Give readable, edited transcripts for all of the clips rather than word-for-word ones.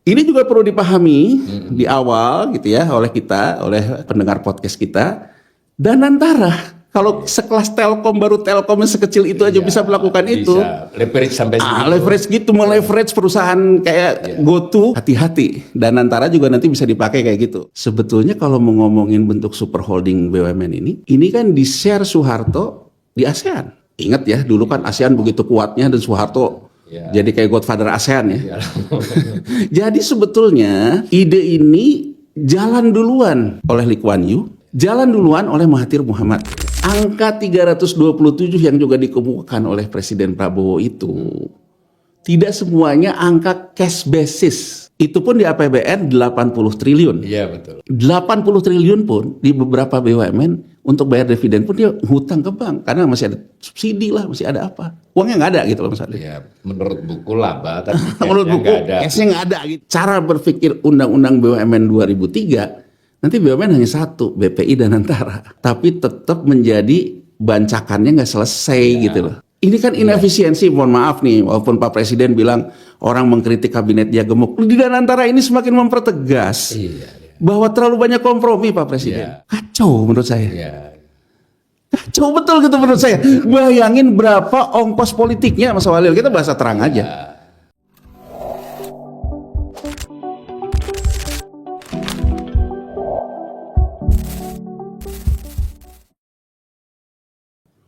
Ini juga perlu dipahami di awal gitu ya oleh kita, oleh pendengar podcast kita. Danantara kalau sekelas Telkom, baru Telkom yang sekecil itu aja bisa melakukan itu. Leverage sampai segitu. Leverage gitu, meleverage perusahaan kayak GoTo, hati-hati. Danantara juga nanti bisa dipakai kayak gitu. Sebetulnya kalau mau ngomongin bentuk super holding BUMN ini kan di-share Soeharto di ASEAN. Ingat ya, dulu kan ASEAN begitu kuatnya dan Soeharto jadi kayak godfather ASEAN ya. Jadi sebetulnya ide ini jalan duluan oleh Lee Kuan Yew, jalan duluan oleh Mahathir Muhammad. Angka 327 yang juga dikemukakan oleh Presiden Prabowo itu tidak semuanya angka cash basis. Itu pun di APBN 80 triliun. Iya betul. 80 triliun pun di beberapa BUMN untuk bayar dividen pun dia hutang ke bank karena masih ada subsidi lah, masih ada apa. Uangnya nggak ada gitu loh Mas Adli. Ya, menurut buku laba tapi menurut buku cashnya nggak ada gitu. Cara berpikir Undang-Undang BUMN 2003 nanti BUMN hanya satu, BPI Danantara, tapi tetap menjadi bancakannya nggak selesai gitu loh. Ini kan inefisiensi, mohon maaf nih, walaupun Pak Presiden bilang orang mengkritik kabinet dia gemuk, di Danantara ini semakin mempertegas bahwa terlalu banyak kompromi Pak Presiden. Kacau menurut saya. Kacau betul gitu menurut saya. Bayangin berapa ongkos politiknya Mas Walil, kita bahasa terang aja.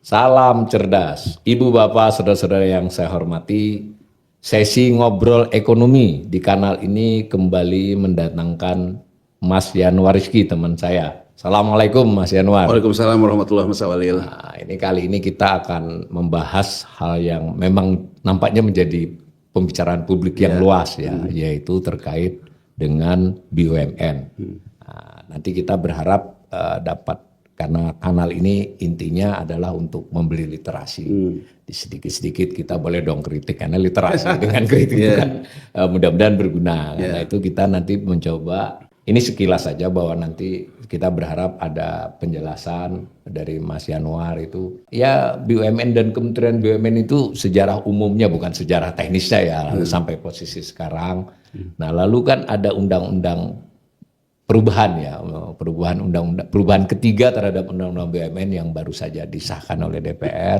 Salam cerdas, ibu bapak saudara-saudara yang saya hormati. Sesi ngobrol ekonomi di kanal ini kembali mendatangkan Mas Yanwar Rizky, teman saya. Assalamualaikum Mas Yanwar. Waalaikumsalam warahmatullahi wabarakatuh. Nah, kali ini kita akan membahas hal yang memang nampaknya menjadi pembicaraan publik yang luas ya, yaitu terkait dengan BUMN. Nah, nanti kita berharap dapat, karena kanal ini intinya adalah untuk membeli literasi. Di sedikit-sedikit kita boleh dong kritik, karena literasi dengan kritik itu kan mudah-mudahan berguna. Karena itu kita nanti mencoba, ini sekilas saja bahwa nanti kita berharap ada penjelasan dari Mas Yanwar itu. Ya BUMN dan Kementerian BUMN itu sejarah umumnya, bukan sejarah teknisnya ya, lalu sampai posisi sekarang. Nah lalu kan ada undang-undang perubahan ya, perubahan ketiga terhadap undang-undang BUMN yang baru saja disahkan oleh DPR.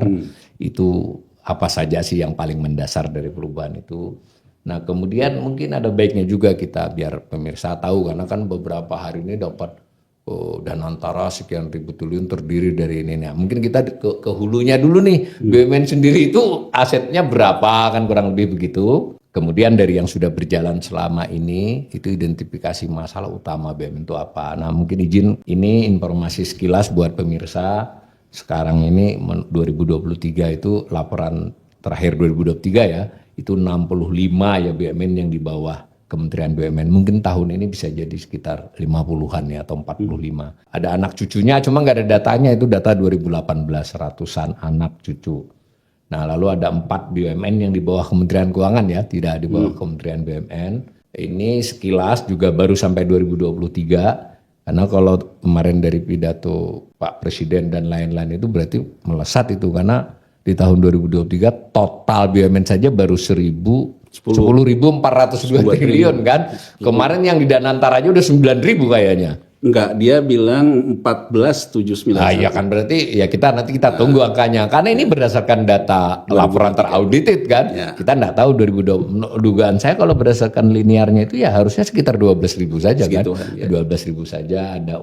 Itu apa saja sih yang paling mendasar dari perubahan itu. Nah kemudian mungkin ada baiknya juga kita biar pemirsa tahu, karena kan beberapa hari ini dapat Danantara sekian ribu triliun terdiri dari ini. Nah, mungkin kita ke hulunya dulu nih, BUMN sendiri itu asetnya berapa, kan kurang lebih begitu. Kemudian dari yang sudah berjalan selama ini, itu identifikasi masalah utama BUMN itu apa. Nah mungkin izin, ini informasi sekilas buat pemirsa. Sekarang ini 2023 itu laporan terakhir 2023 ya, itu 65 ya BUMN yang di bawah Kementerian BUMN. Mungkin tahun ini bisa jadi sekitar 50-an ya atau 45. Ada anak cucunya, cuma nggak ada datanya, itu data 2018, ratusan anak cucu. Nah lalu ada 4 BUMN yang di bawah Kementerian Keuangan ya, tidak di bawah Kementerian BUMN. Ini sekilas juga baru sampai 2023, karena kalau kemarin dari pidato Pak Presiden dan lain-lain itu berarti melesat itu, karena di tahun 2023 total BUMN saja baru 10.402 triliun kan. Kemarin yang di Danantara aja udah 9.000 kayaknya. Enggak, dia bilang 14.791. Nah, iya kan, berarti ya nanti kita tunggu angkanya. Karena ini berdasarkan data laporan teraudited kan. Kita enggak tahu 2020. Dugaan saya kalau berdasarkan linearnya itu ya harusnya sekitar 12.000 saja kan. 12.000 saja ada.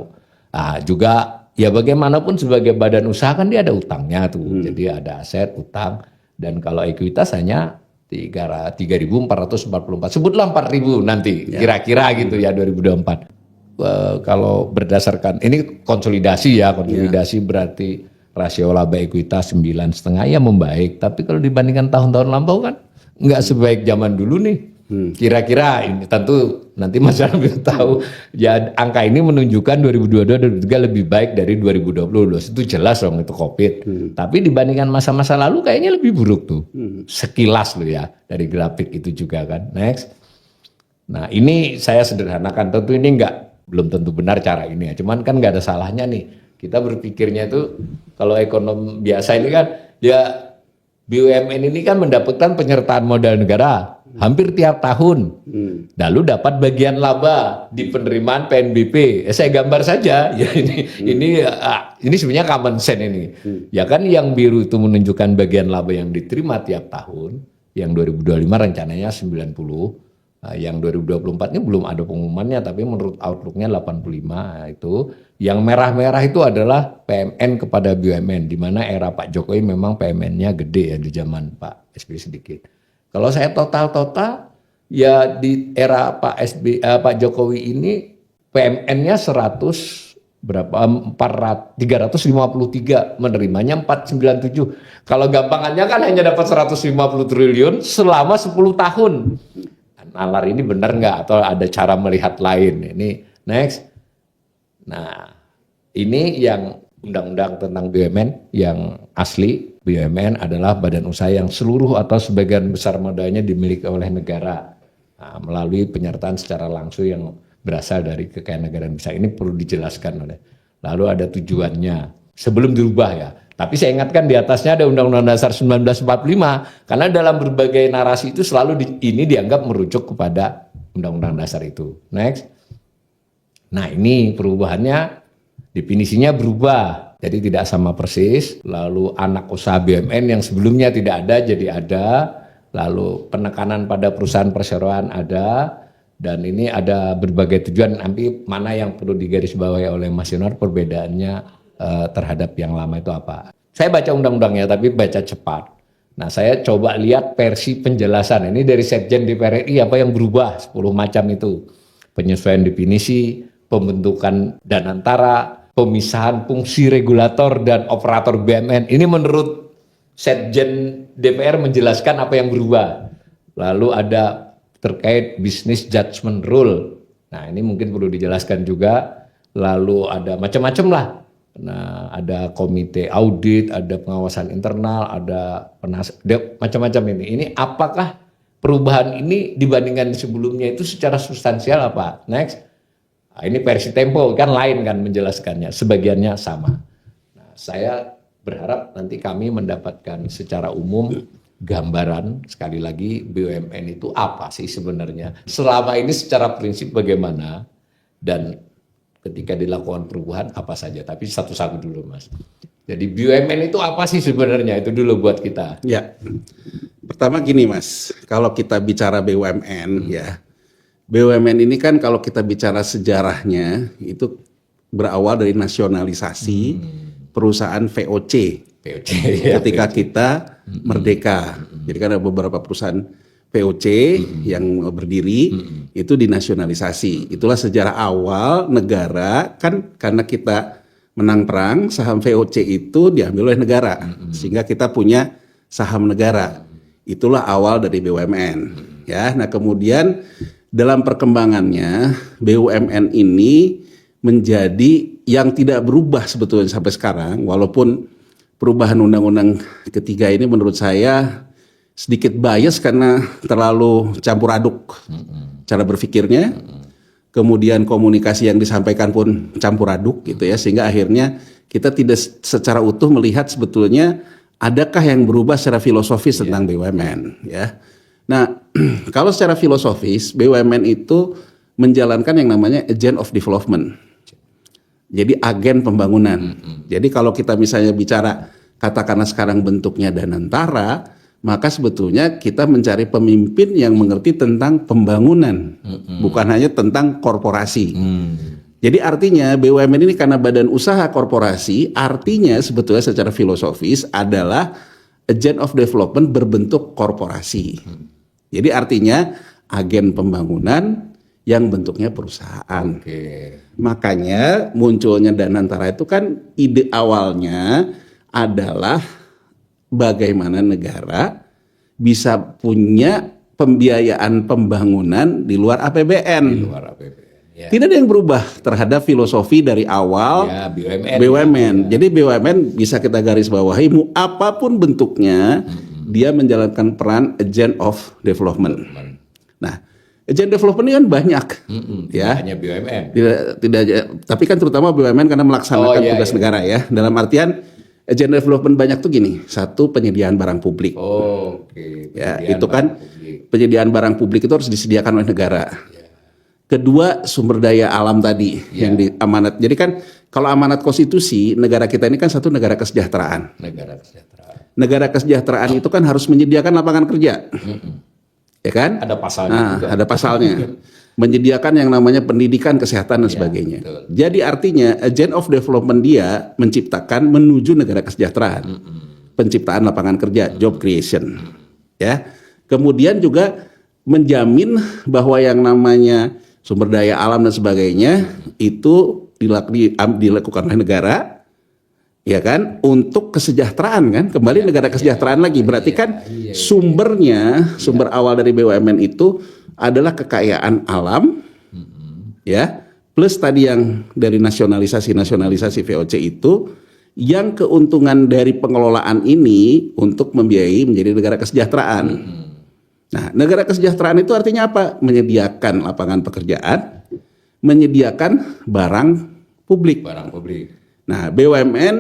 Nah, juga ya bagaimanapun sebagai badan usaha kan dia ada utangnya tuh. Jadi ada aset, utang, dan kalau ekuitas hanya 3.444. Sebutlah 4.000 nanti kira-kira gitu ya 2024. Kalau berdasarkan ini konsolidasi ya, berarti rasio laba ekuitas 9,5 ya membaik. Tapi kalau dibandingkan tahun-tahun lampau kan nggak sebaik zaman dulu nih. Kira-kira ini tentu nanti masyarakat bisa tahu. Ya angka ini menunjukkan 2022 lebih baik dari 2020. Itu jelas dong, itu COVID. Tapi dibandingkan masa-masa lalu kayaknya lebih buruk tuh. Sekilas loh ya dari grafik itu juga kan. Next. Nah ini saya sederhanakan, tentu ini belum tentu benar cara ini ya. Cuman kan nggak ada salahnya nih. Kita berpikirnya itu kalau ekonom biasa ini kan ya BUMN ini kan mendapatkan penyertaan modal negara hampir tiap tahun. Lalu dapat bagian laba di penerimaan PNBP. Saya gambar saja. Ya ini sebenarnya common sense ini. Ya kan yang biru itu menunjukkan bagian laba yang diterima tiap tahun. Yang 2025 rencananya 90. Yang 2024 ini belum ada pengumumannya, tapi menurut outlooknya 85 itu. Yang merah-merah itu adalah PMN kepada BUMN, di mana era Pak Jokowi memang PMN-nya gede ya di zaman Pak SBY sedikit. Kalau saya total ya di era Pak Jokowi ini PMN-nya 353, menerimanya 497. Kalau gampangannya kan hanya dapat 150 triliun selama 10 tahun. Nalar ini benar nggak atau ada cara melihat lain? Ini next. Nah, ini yang undang-undang tentang BUMN yang asli. BUMN adalah badan usaha yang seluruh atau sebagian besar modalnya dimiliki oleh negara melalui penyertaan secara langsung yang berasal dari kekayaan negara besar. Ini perlu dijelaskan oleh. Lalu ada tujuannya sebelum dirubah ya. Tapi saya ingatkan di atasnya ada Undang-Undang Dasar 1945 karena dalam berbagai narasi itu selalu ini dianggap merujuk kepada Undang-Undang Dasar itu. Next. Nah ini perubahannya, definisinya berubah. Jadi tidak sama persis. Lalu anak usaha BUMN yang sebelumnya tidak ada jadi ada. Lalu penekanan pada perusahaan perseroan ada. Dan ini ada berbagai tujuan. Nanti mana yang perlu digarisbawahi oleh Mas Yonar perbedaannya terhadap yang lama itu apa. Saya baca undang-undangnya tapi baca cepat. Nah saya coba lihat versi penjelasan. Ini dari Sekjen DPR RI apa yang berubah 10 macam itu. Penyesuaian definisi, pembentukan danantara, pemisahan fungsi regulator dan operator BUMN. Ini menurut Sekjen DPR menjelaskan apa yang berubah. Lalu ada terkait business judgment rule. Nah ini mungkin perlu dijelaskan juga. Lalu ada macam-macam lah. Nah, ada komite audit, ada pengawasan internal, ada macam-macam ini. Ini apakah perubahan ini dibandingkan sebelumnya itu secara substansial apa? Next. Nah, ini versi Tempo kan lain kan menjelaskannya, sebagiannya sama. Nah, saya berharap nanti kami mendapatkan secara umum gambaran sekali lagi BUMN itu apa sih sebenarnya? Selama ini secara prinsip bagaimana dan ketika dilakukan perubahan apa saja, tapi satu-satu dulu Mas. Jadi BUMN itu apa sih sebenarnya, itu dulu buat kita. Ya, pertama gini Mas, kalau kita bicara BUMN ya, BUMN ini kan kalau kita bicara sejarahnya itu berawal dari nasionalisasi perusahaan VOC. VOC ya, ketika VOC. kita merdeka. Jadi kan ada beberapa perusahaan VOC yang berdiri itu dinasionalisasi. Itulah sejarah awal negara kan karena kita menang perang saham VOC itu diambil oleh negara sehingga kita punya saham negara. Itulah awal dari BUMN ya. Nah, kemudian dalam perkembangannya BUMN ini menjadi yang tidak berubah sebetulnya sampai sekarang walaupun perubahan undang-undang ketiga ini menurut saya sedikit bias karena terlalu campur aduk cara berpikirnya, kemudian komunikasi yang disampaikan pun campur aduk gitu ya, sehingga akhirnya kita tidak secara utuh melihat sebetulnya adakah yang berubah secara filosofis tentang BUMN ya. Nah kalau secara filosofis BUMN itu menjalankan yang namanya agent of development, jadi agen pembangunan. Jadi kalau kita misalnya bicara katakanlah sekarang bentuknya danantara, maka sebetulnya kita mencari pemimpin yang mengerti tentang pembangunan, bukan hanya tentang korporasi. Jadi artinya BUMN ini karena badan usaha korporasi, artinya sebetulnya secara filosofis adalah agent of development berbentuk korporasi. Jadi artinya agen pembangunan yang bentuknya perusahaan. Makanya munculnya Danantara itu kan ide awalnya adalah bagaimana negara bisa punya pembiayaan pembangunan di luar APBN. Ya. Tidak ada yang berubah terhadap filosofi dari awal ya, BUMN. Jadi BUMN bisa kita garis bawahi apapun bentuknya, dia menjalankan peran agent of development. Nah, agent development ini kan banyak, ya. Hanya BUMN. Tidak, tapi kan terutama BUMN karena melaksanakan tugas negara ya. Dalam artian agent development banyak tuh gini, satu penyediaan barang publik. Oke. Ya, itu kan penyediaan barang publik itu harus disediakan oleh negara. Kedua, sumber daya alam tadi yang diamanat. Jadi kan kalau amanat konstitusi, negara kita ini kan satu negara kesejahteraan. Negara kesejahteraan. Negara kesejahteraan itu kan harus menyediakan lapangan kerja. Ya kan? Ada pasalnya juga. Ada pasalnya. Menyediakan yang namanya pendidikan, kesehatan dan sebagainya. Betul. Jadi artinya agent of development dia menciptakan menuju negara kesejahteraan. Penciptaan lapangan kerja, job creation. Ya. Kemudian juga menjamin bahwa yang namanya sumber daya alam dan sebagainya itu dilakukan oleh negara, ya kan, untuk kesejahteraan kan, kembali negara kesejahteraan lagi. Berarti kan sumber awal dari BUMN itu adalah kekayaan alam, ya, plus tadi yang dari nasionalisasi VOC itu, yang keuntungan dari pengelolaan ini untuk membiayai menjadi negara kesejahteraan. Nah, negara kesejahteraan itu artinya apa? Menyediakan lapangan pekerjaan, menyediakan barang publik. Nah, BUMN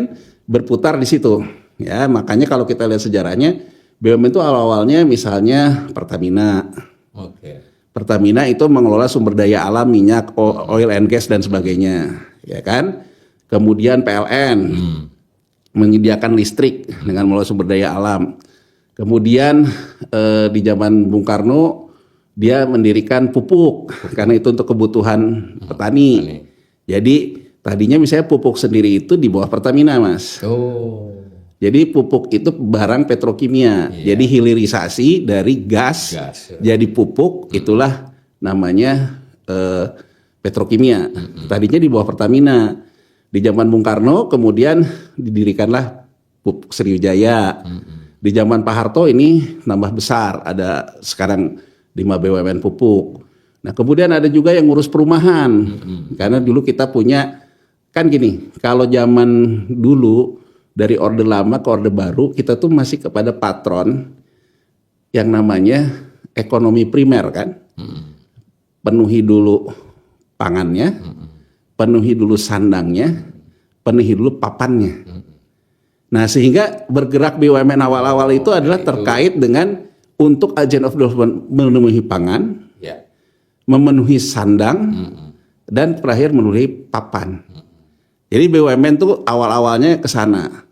berputar di situ. Ya, makanya kalau kita lihat sejarahnya, BUMN itu awal-awalnya misalnya Pertamina. Pertamina itu mengelola sumber daya alam, minyak, oil and gas dan sebagainya, ya kan? Kemudian PLN menyediakan listrik dengan mengelola sumber daya alam. Kemudian di zaman Bung Karno dia mendirikan pupuk karena itu untuk kebutuhan petani. Jadi tadinya misalnya pupuk sendiri itu di bawah Pertamina, Mas. Jadi pupuk itu barang petrokimia. Jadi hilirisasi dari gas jadi pupuk, itulah namanya petrokimia. Tadinya di bawah Pertamina. Di zaman Bung Karno kemudian didirikanlah Pupuk Sriwijaya. Di zaman Pak Harto ini nambah besar, ada sekarang 5 BUMN pupuk. Nah, kemudian ada juga yang ngurus perumahan. Karena dulu kita punya, kan gini, kalau zaman dulu dari Orde Lama ke Orde Baru, kita tuh masih kepada patron yang namanya ekonomi primer kan. Penuhi dulu pangannya, penuhi dulu sandangnya, penuhi dulu papannya. Nah, sehingga bergerak BUMN awal-awal itu adalah terkait dengan untuk agent of development memenuhi pangan, memenuhi sandang, dan terakhir memenuhi papan. Jadi BUMN itu awal-awalnya ke sana.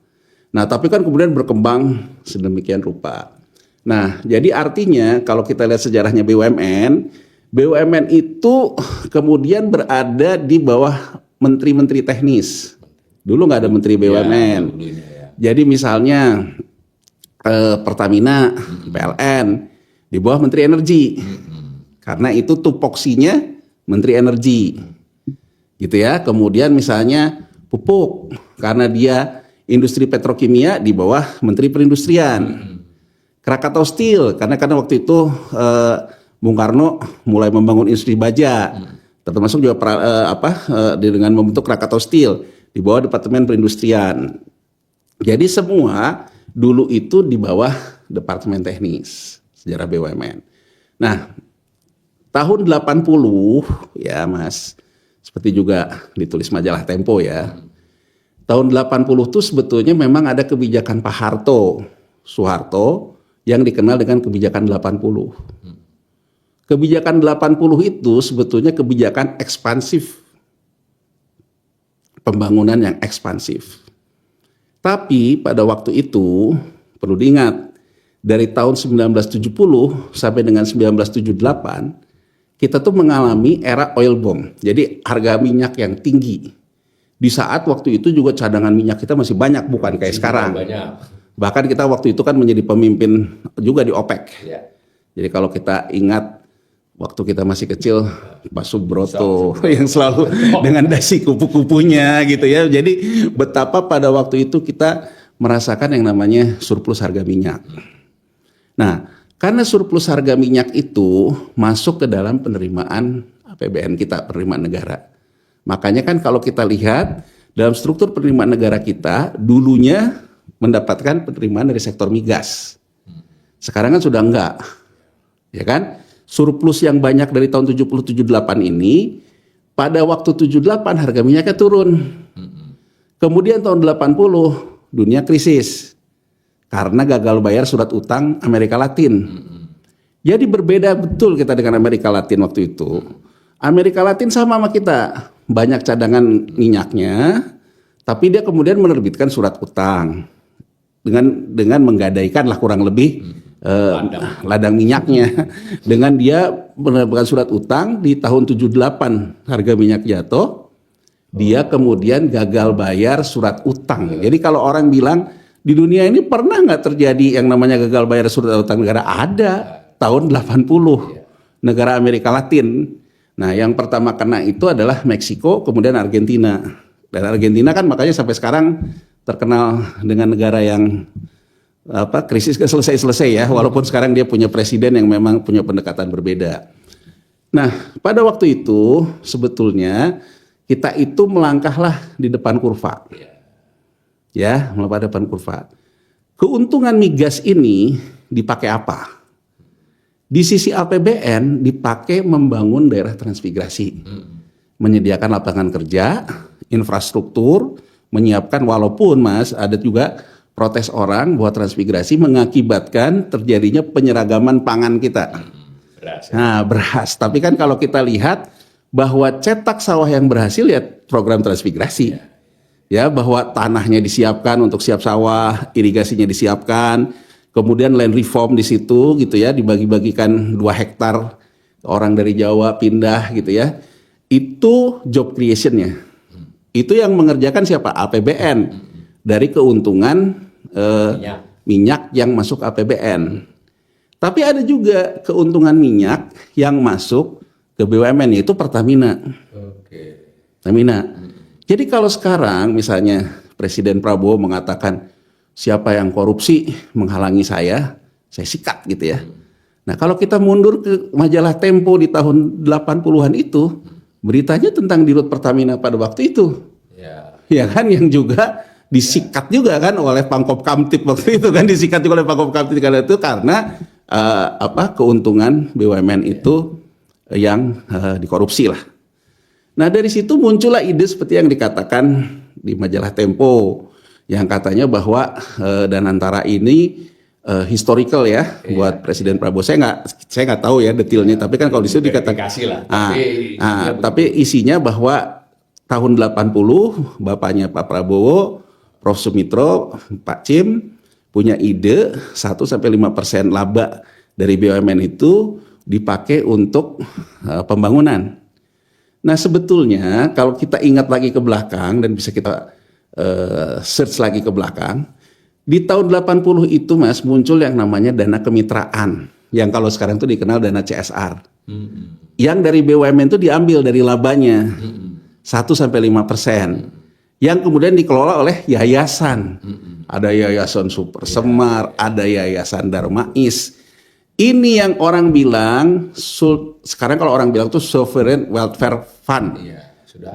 Nah, tapi kan kemudian berkembang sedemikian rupa. Nah, jadi artinya kalau kita lihat sejarahnya BUMN itu kemudian berada di bawah menteri-menteri teknis. Dulu nggak ada menteri BUMN. Jadi misalnya Pertamina, PLN di bawah Menteri Energi. Karena itu tupoksinya Menteri Energi. Gitu ya. Kemudian misalnya pupuk karena dia industri petrokimia di bawah Menteri Perindustrian. Krakatau Steel karena waktu itu Bung Karno mulai membangun industri baja. Termasuk juga dengan membentuk Krakatau Steel di bawah Departemen Perindustrian. Jadi semua dulu itu di bawah Departemen Teknis, sejarah BUMN. Nah, tahun 80 ya Mas, seperti juga ditulis majalah Tempo ya. Tahun 80 itu sebetulnya memang ada kebijakan Pak Soeharto yang dikenal dengan kebijakan 80. Kebijakan 80 itu sebetulnya kebijakan ekspansif. Pembangunan yang ekspansif. Tapi pada waktu itu perlu diingat dari tahun 1970 sampai dengan 1978 kita tuh mengalami era oil bomb. Jadi harga minyak yang tinggi. Di saat waktu itu juga cadangan minyak kita masih banyak, bukan kayak sekarang. Bahkan kita waktu itu kan menjadi pemimpin juga di OPEC. Jadi kalau kita ingat waktu kita masih kecil, Pak Subroto yang selalu dengan dasi kupu-kupunya gitu ya. Jadi betapa pada waktu itu kita merasakan yang namanya surplus harga minyak. Nah, karena surplus harga minyak itu masuk ke dalam penerimaan APBN kita, penerimaan negara. Makanya kan kalau kita lihat dalam struktur penerimaan negara kita, dulunya mendapatkan penerimaan dari sektor migas. Sekarang kan sudah enggak. Ya kan? Surplus yang banyak dari tahun 70-78 ini, pada waktu 78 harga minyaknya turun. Kemudian tahun 80 dunia krisis karena gagal bayar surat utang Amerika Latin. Jadi berbeda betul kita dengan Amerika Latin waktu itu. Amerika Latin sama kita, banyak cadangan minyaknya, tapi dia kemudian menerbitkan surat utang dengan menggadaikan lah kurang lebih ladang minyaknya. Dengan dia menerbitkan surat utang di tahun 78 harga minyak jatuh, dia kemudian gagal bayar surat utang. Jadi kalau orang bilang di dunia ini pernah nggak terjadi yang namanya gagal bayar surat utang negara? Ada, tahun 80 negara Amerika Latin. Nah, yang pertama kena itu adalah Meksiko, kemudian Argentina. Dan Argentina kan makanya sampai sekarang terkenal dengan negara yang krisis gak selesai-selesai ya, walaupun sekarang dia punya presiden yang memang punya pendekatan berbeda. Nah, pada waktu itu sebetulnya kita itu melangkahlah di depan kurva. Ya, melangkah depan kurva. Keuntungan migas ini dipakai apa? Di sisi APBN dipakai membangun daerah transmigrasi, menyediakan lapangan kerja, infrastruktur, menyiapkan, walaupun Mas ada juga protes orang bahwa transmigrasi mengakibatkan terjadinya penyeragaman pangan kita. Beras. Tapi kan kalau kita lihat bahwa cetak sawah yang berhasil ya program transmigrasi. Ya, bahwa tanahnya disiapkan untuk siap sawah, irigasinya disiapkan. Kemudian land reform di situ gitu ya, dibagi-bagikan 2 hektar orang dari Jawa pindah gitu ya. Itu job creation-nya. Itu yang mengerjakan siapa? APBN dari keuntungan minyak yang masuk APBN. Tapi ada juga keuntungan minyak yang masuk ke BUMN, yaitu Pertamina. Pertamina. Jadi kalau sekarang misalnya Presiden Prabowo mengatakan siapa yang korupsi menghalangi saya sikat gitu ya. Nah, kalau kita mundur ke majalah Tempo di tahun 80-an itu, beritanya tentang Dirut Pertamina pada waktu itu. Ya kan, yang juga disikat juga kan oleh Pangkop Kamtib waktu itu kan, disikat juga oleh Pangkop Kamtib karena keuntungan BUMN itu yang dikorupsi lah. Nah, dari situ muncullah ide seperti yang dikatakan di majalah Tempo, yang katanya bahwa Danantara ini historical ya buat Presiden Prabowo. Saya nggak tahu ya detailnya, tapi kan kalau di situ dikatakan tapi isinya bahwa tahun 80 bapaknya Pak Prabowo, Prof Sumitro, Pak Cim punya ide 1-5% laba dari BUMN itu dipakai untuk pembangunan. Nah, sebetulnya kalau kita ingat lagi ke belakang dan bisa kita search lagi ke belakang, di tahun 80 itu Mas muncul yang namanya dana kemitraan, yang kalau sekarang itu dikenal dana CSR. Yang dari BUMN itu diambil dari labanya 1-5%, yang kemudian dikelola oleh yayasan. Ada Yayasan Super Semar, ada Yayasan Darmais. Ini yang orang bilang sekarang kalau orang bilang itu Sovereign Welfare Fund.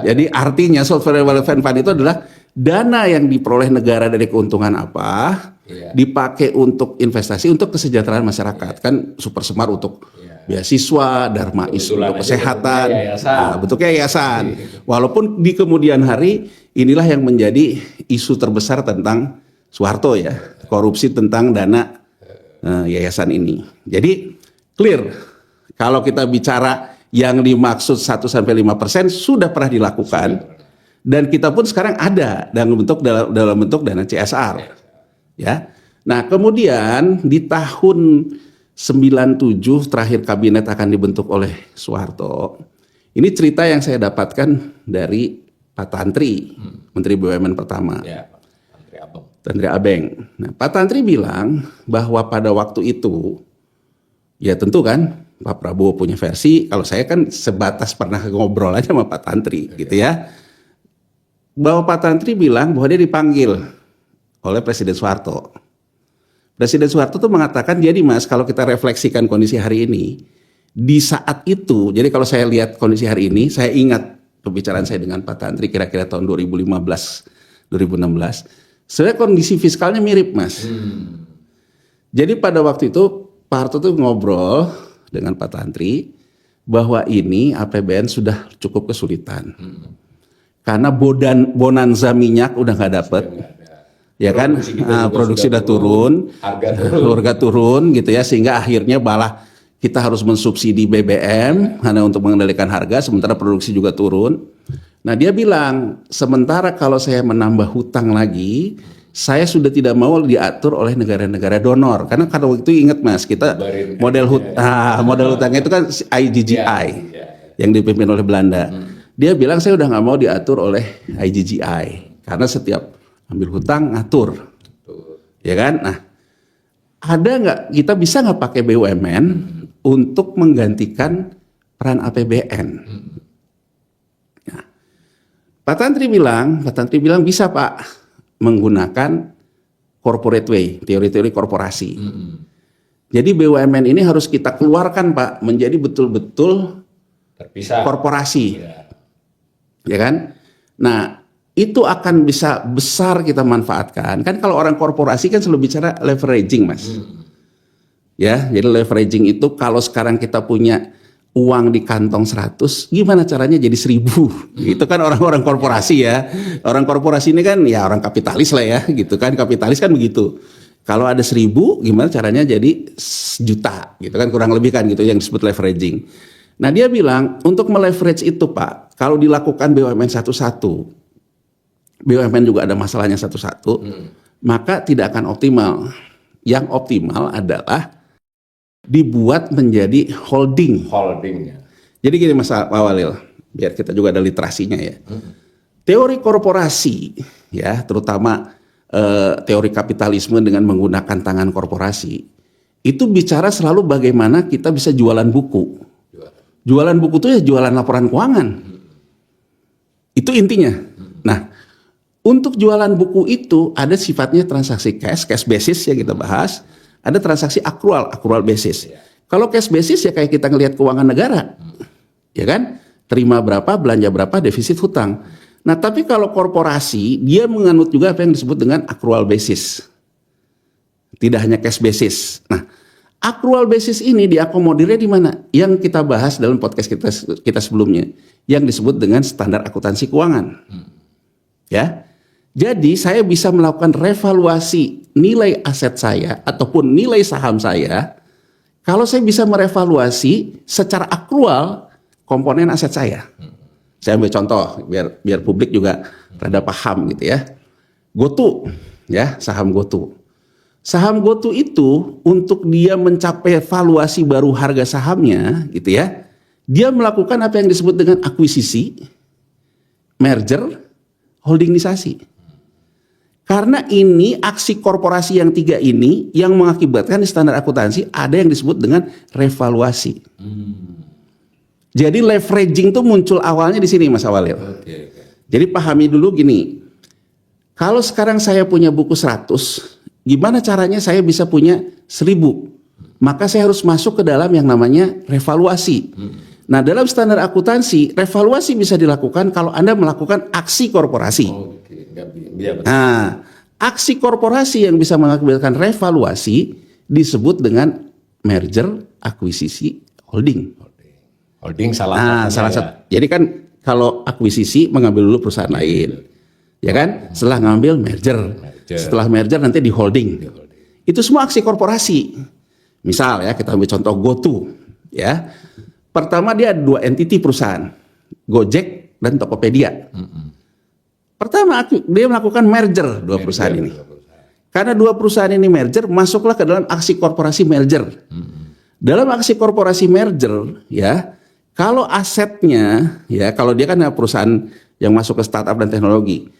Jadi artinya Sovereign Welfare Fund itu adalah dana yang diperoleh negara dari keuntungan apa, dipakai untuk investasi untuk kesejahteraan masyarakat. Kan Super Semar untuk beasiswa, Darmais untuk kesehatan, bentuknya yayasan. Walaupun di kemudian hari inilah yang menjadi isu terbesar tentang Soeharto ya, korupsi tentang dana yayasan ini. Jadi clear, kalau kita bicara yang dimaksud 1-5% sudah pernah dilakukan. Dan kita pun sekarang ada dalam bentuk dana CSR, ya. Nah, kemudian di tahun 97 terakhir kabinet akan dibentuk oleh Soeharto. Ini cerita yang saya dapatkan dari Pak Tantri, Menteri BUMN pertama. Tantri Abeng. Nah, Pak Tantri bilang bahwa pada waktu itu, ya tentu kan Pak Prabowo punya versi. Kalau saya kan sebatas pernah ngobrol aja sama Pak Tantri, gitu ya. Bahwa Pak Tantri bilang bahwa dia dipanggil oleh Presiden Soeharto. Presiden Soeharto tuh mengatakan, jadi Mas, kalau kita refleksikan kondisi hari ini, di saat itu, jadi kalau saya lihat kondisi hari ini, saya ingat pembicaraan saya dengan Pak Tantri kira-kira tahun 2015-2016, sebenarnya kondisi fiskalnya mirip, Mas. Jadi pada waktu itu Pak Harto tuh ngobrol dengan Pak Tantri bahwa ini APBN sudah cukup kesulitan. Karena bonanza minyak udah nggak dapet, ya kan, produksi udah turun, harga turun gitu ya, sehingga akhirnya malah kita harus mensubsidi BBM hanya untuk mengendalikan harga, sementara produksi juga turun. Nah dia bilang, sementara kalau saya menambah hutang lagi, saya sudah tidak mau diatur oleh negara-negara donor. Karena waktu itu ingat Mas, kita model hutangnya itu kan IGGI yang dipimpin oleh Belanda. Dia bilang saya udah nggak mau diatur oleh IGGI karena setiap ambil hutang ngatur, ya kan? Nah, ada nggak, kita bisa nggak pakai BUMN untuk menggantikan peran APBN? Nah, Pak Tantri bilang bisa Pak, menggunakan corporate way, teori-teori korporasi. Jadi BUMN ini harus kita keluarkan Pak, menjadi betul-betul terpisah korporasi, ya kan? Nah, itu akan bisa besar kita manfaatkan. Kan kalau orang korporasi kan selalu bicara leveraging, Mas. Ya, jadi leveraging itu kalau sekarang kita punya uang di kantong 100, gimana caranya jadi 1000? Itu kan orang-orang korporasi ya. Orang korporasi ini kan ya orang kapitalis lah ya, gitu kan. Kapitalis kan begitu. Kalau ada 1000, gimana caranya jadi 1.000.000, gitu kan, kurang lebih kan gitu yang disebut leveraging. Nah, dia bilang untuk meleverage itu, Pak, kalau dilakukan BUMN satu-satu, BUMN juga ada masalahnya satu-satu, maka tidak akan optimal. Yang optimal adalah dibuat menjadi holding. Jadi gini Mas Walil, biar kita juga ada literasinya ya. Teori korporasi, ya, terutama teori kapitalisme dengan menggunakan tangan korporasi, itu bicara selalu bagaimana kita bisa jualan buku. Jualan buku itu ya jualan laporan keuangan. Itu intinya. Nah, untuk jualan buku itu ada sifatnya transaksi cash basis ya kita bahas. Ada transaksi accrual basis. Kalau cash basis ya kayak kita ngelihat keuangan negara. Ya kan? Terima berapa, belanja berapa, defisit hutang. Nah, tapi kalau korporasi dia menganut juga apa yang disebut dengan accrual basis. Tidak hanya cash basis. Nah, accrual basis ini diakomodirnya di mana? Yang kita bahas dalam podcast kita sebelumnya, yang disebut dengan standar akuntansi keuangan. Ya. Jadi saya bisa melakukan revaluasi nilai aset saya ataupun nilai saham saya kalau saya bisa merevaluasi secara akrual komponen aset saya. Saya ambil contoh biar publik juga rada paham gitu ya. GoTo ya, saham GoTo. Saham GoTo itu untuk dia mencapai valuasi baru harga sahamnya gitu ya. Dia melakukan apa yang disebut dengan akuisisi, merger, holdingisasi. Karena ini aksi korporasi yang 3 ini yang mengakibatkan di standar akuntansi ada yang disebut dengan revaluasi. Jadi leveraging itu muncul awalnya di sini Mas Awalil. Jadi pahami dulu gini, kalau sekarang saya punya buku 100, gimana caranya saya bisa punya 1000? Maka saya harus masuk ke dalam yang namanya revaluasi. Nah, dalam standar akuntansi, revaluasi bisa dilakukan kalau Anda melakukan aksi korporasi. Nah, aksi korporasi yang bisa mengakibatkan revaluasi disebut dengan merger, akuisisi, holding. Holding salah satu. Jadi kan kalau akuisisi mengambil dulu perusahaan lain, ya kan? Setelah ngambil merger. Setelah merger nanti di holding. Itu semua aksi korporasi. Misal ya kita ambil contoh GoTo, ya. Pertama dia ada 2 entiti perusahaan, Gojek dan Tokopedia. Pertama dia melakukan merger 2 perusahaan ini. Karena 2 perusahaan ini merger, masuklah ke dalam aksi korporasi merger. Dalam aksi korporasi merger, ya, kalau asetnya, ya, kalau dia kan perusahaan yang masuk ke startup dan teknologi,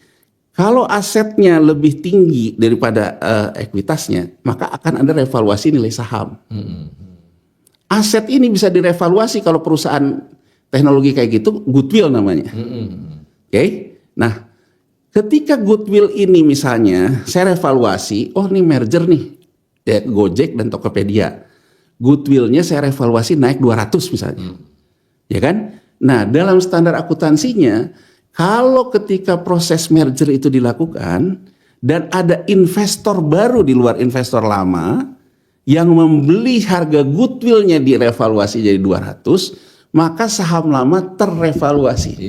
kalau asetnya lebih tinggi daripada ekuitasnya, maka akan ada revaluasi nilai saham. Aset ini bisa direvaluasi kalau perusahaan teknologi kayak gitu, goodwill namanya. Oke? Nah, ketika goodwill ini misalnya saya revaluasi, oh ini merger nih, ya, Gojek dan Tokopedia. Goodwillnya saya revaluasi naik 200 misalnya. Ya kan? Nah, dalam standar akuntansinya, kalau ketika proses merger itu dilakukan dan ada investor baru di luar investor lama yang membeli harga goodwillnya direvaluasi jadi 200, maka saham lama terrevaluasi.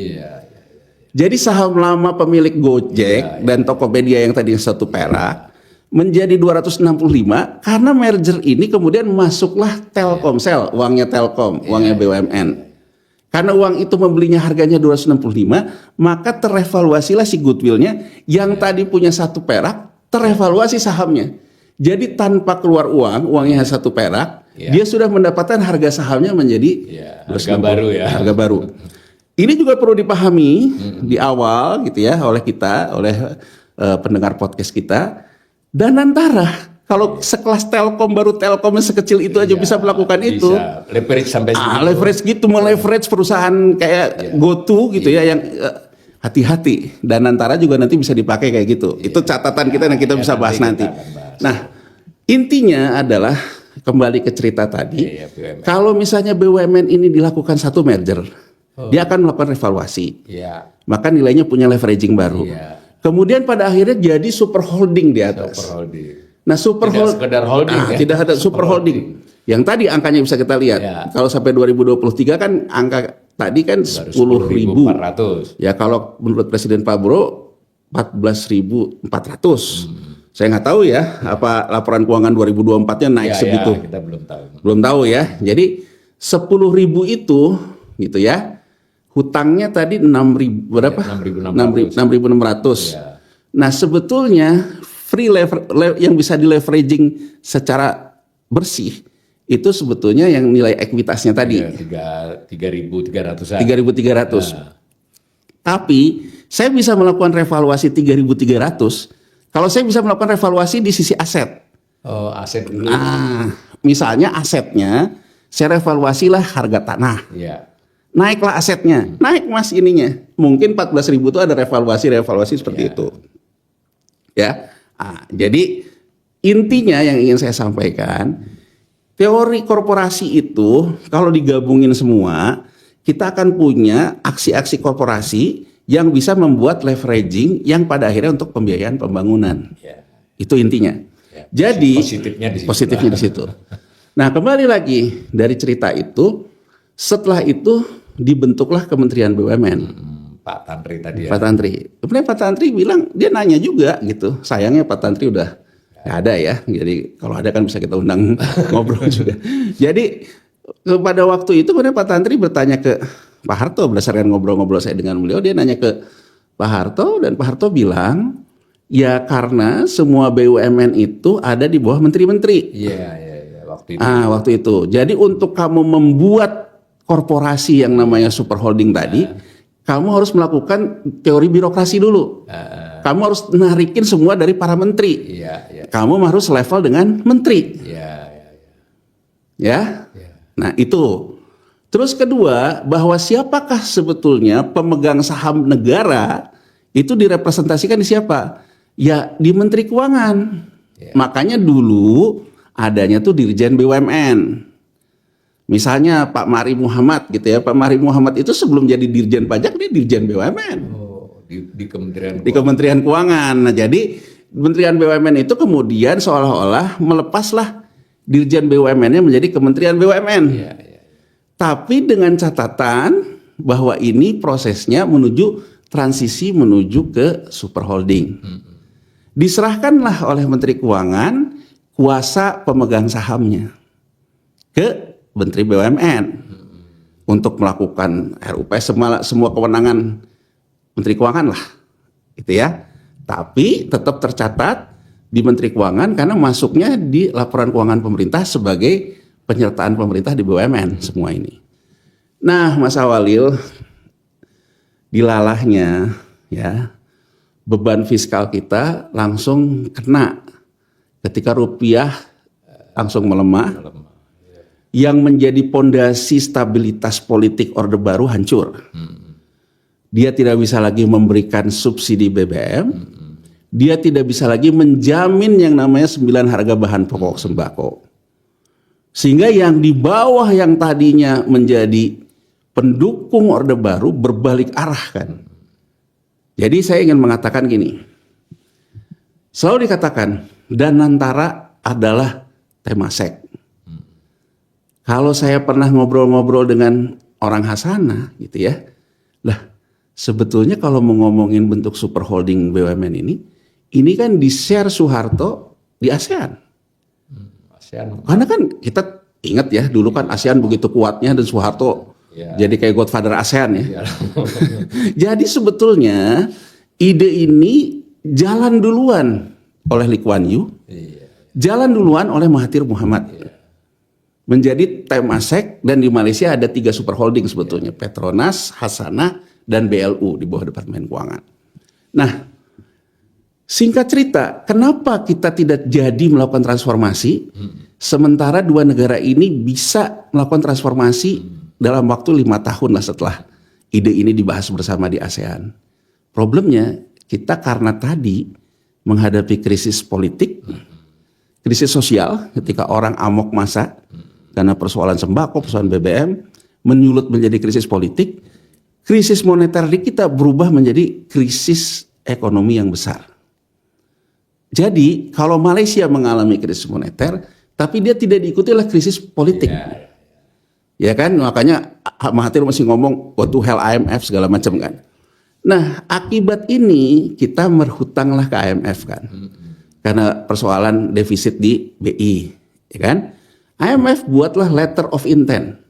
Jadi saham lama pemilik Gojek dan Tokopedia yang tadi 1 perak menjadi 265 karena merger ini kemudian masuklah Telkomsel, uangnya Telkom, uangnya BUMN. Karena uang itu membelinya harganya 265, maka terevaluasilah si goodwill-nya yang tadi punya 1 perak, terevaluasi sahamnya. Jadi tanpa keluar uangnya 1 perak, dia sudah mendapatkan harga sahamnya menjadi harga baru ya. Harga baru. Ini juga perlu dipahami di awal gitu ya oleh kita, oleh pendengar podcast kita. Dan antara kalau sekelas Telkom, baru Telkomnya sekecil itu aja bisa melakukan itu. Leverage sampai segitu. Leverage gitu, meleverage perusahaan kayak GoTo gitu ya yang hati-hati. Dan antara juga nanti bisa dipakai kayak gitu. Itu catatan kita dan kita bisa bahas nanti. Nah, intinya adalah kembali ke cerita tadi. Kalau misalnya BUMN ini dilakukan satu merger, dia akan melakukan revaluasi. Maka nilainya punya leveraging baru. Kemudian pada akhirnya jadi super holding di atas. Nah, Tidak sekedar holding tidak ada super holding. Yang tadi angkanya bisa kita lihat. Kalau sampai 2023 kan angka tadi kan 10.400. Ya, kalau menurut Presiden Pak Bro 14.400. Saya nggak tahu ya apa laporan keuangan 2024-nya naik segitu. Kita belum tahu. Belum tahu ya. Jadi 10.000 itu gitu ya. Hutangnya tadi 6.000 berapa? 6.600. Nah, sebetulnya free yang bisa di leveraging secara bersih itu sebetulnya yang nilai ekuitasnya tadi 3.300-an. 3.300. Tapi saya bisa melakukan revaluasi 3.300 kalau saya bisa melakukan revaluasi di sisi aset. Oh, aset dulu. Misalnya asetnya saya revaluasilah harga tanah. Naiklah asetnya, naik mas ininya. Mungkin 14.000 itu ada revaluasi seperti itu. Ya. Jadi intinya yang ingin saya sampaikan, teori korporasi itu kalau digabungin semua, kita akan punya aksi-aksi korporasi yang bisa membuat leveraging yang pada akhirnya untuk pembiayaan pembangunan. Itu intinya. Jadi positifnya di situ. Nah, kembali lagi dari cerita itu, setelah itu dibentuklah Kementerian BUMN. Pak Tantri tadi ya. Pak Tantri. Kemudian Pak Tantri bilang, dia nanya juga gitu. Sayangnya Pak Tantri udah nggak ada ya. Jadi kalau ada kan bisa kita undang ngobrol juga. Jadi pada waktu itu kemudian Pak Tantri bertanya ke Pak Harto berdasarkan ngobrol-ngobrol saya dengan beliau. Dia nanya ke Pak Harto dan Pak Harto bilang, ya karena semua BUMN itu ada di bawah menteri-menteri. Waktu itu. Jadi untuk kamu membuat korporasi yang namanya super holding tadi, kamu harus melakukan teori birokrasi dulu. Kamu harus narikin semua dari para menteri. Kamu harus level dengan menteri. Nah itu. Terus kedua, bahwa siapakah sebetulnya pemegang saham negara itu direpresentasikan di siapa? Ya di Menteri Keuangan. Makanya dulu adanya tuh Dirjen BUMN. Misalnya Pak Mari Muhammad gitu ya. Pak Mari Muhammad itu sebelum jadi Dirjen Pajak dia Dirjen BUMN. Di Kementerian Keuangan. Di Kementerian Keuangan. Nah, jadi Kementerian BUMN itu kemudian seolah-olah melepaslah Dirjen BUMN-nya menjadi Kementerian BUMN. Tapi dengan catatan bahwa ini prosesnya menuju transisi menuju ke super holding. Diserahkanlah oleh Menteri Keuangan kuasa pemegang sahamnya ke Menteri BUMN untuk melakukan RUPS semua kewenangan Menteri Keuangan lah, gitu ya. Tapi tetap tercatat di Menteri Keuangan karena masuknya di laporan keuangan pemerintah sebagai penyertaan pemerintah di BUMN semua ini. Nah, Mas Awalil, dilalahnya ya beban fiskal kita langsung kena ketika rupiah langsung melemah. Yang menjadi pondasi stabilitas politik Orde Baru hancur. Dia tidak bisa lagi memberikan subsidi BBM. Dia tidak bisa lagi menjamin yang namanya 9 harga bahan pokok sembako. Sehingga yang di bawah yang tadinya menjadi pendukung Orde Baru berbalik arah kan. Jadi saya ingin mengatakan gini. Selalu dikatakan Danantara adalah Temasek. Kalau saya pernah ngobrol-ngobrol dengan orang Hasanah gitu ya. Lah, sebetulnya kalau mau ngomongin bentuk super holding BUMN ini kan di-share Soeharto di ASEAN. ASEAN. Karena kan kita ingat ya, dulu kan ASEAN begitu kuatnya dan Soeharto jadi kayak godfather ASEAN ya. Jadi sebetulnya ide ini jalan duluan oleh Lee Kuan Yew, jalan duluan oleh Mahathir Muhammad. Menjadi Temasek, dan di Malaysia ada 3 super holding sebetulnya, Petronas, Hasanah, dan BLU di bawah Departemen Keuangan. Nah, singkat cerita, kenapa kita tidak jadi melakukan transformasi, sementara 2 negara ini bisa melakukan transformasi dalam waktu 5 tahun lah setelah ide ini dibahas bersama di ASEAN. Problemnya, kita karena tadi menghadapi krisis politik, krisis sosial ketika orang amok massa, karena persoalan sembako, persoalan BBM, menyulut menjadi krisis politik, krisis moneter di kita berubah menjadi krisis ekonomi yang besar. Jadi kalau Malaysia mengalami krisis moneter, tapi dia tidak diikuti oleh krisis politik. Ya kan, makanya Mahathir masih ngomong go to hell IMF segala macam kan. Nah, akibat ini kita berhutanglah ke IMF kan. Karena persoalan defisit di BI, ya kan? IMF buatlah letter of intent.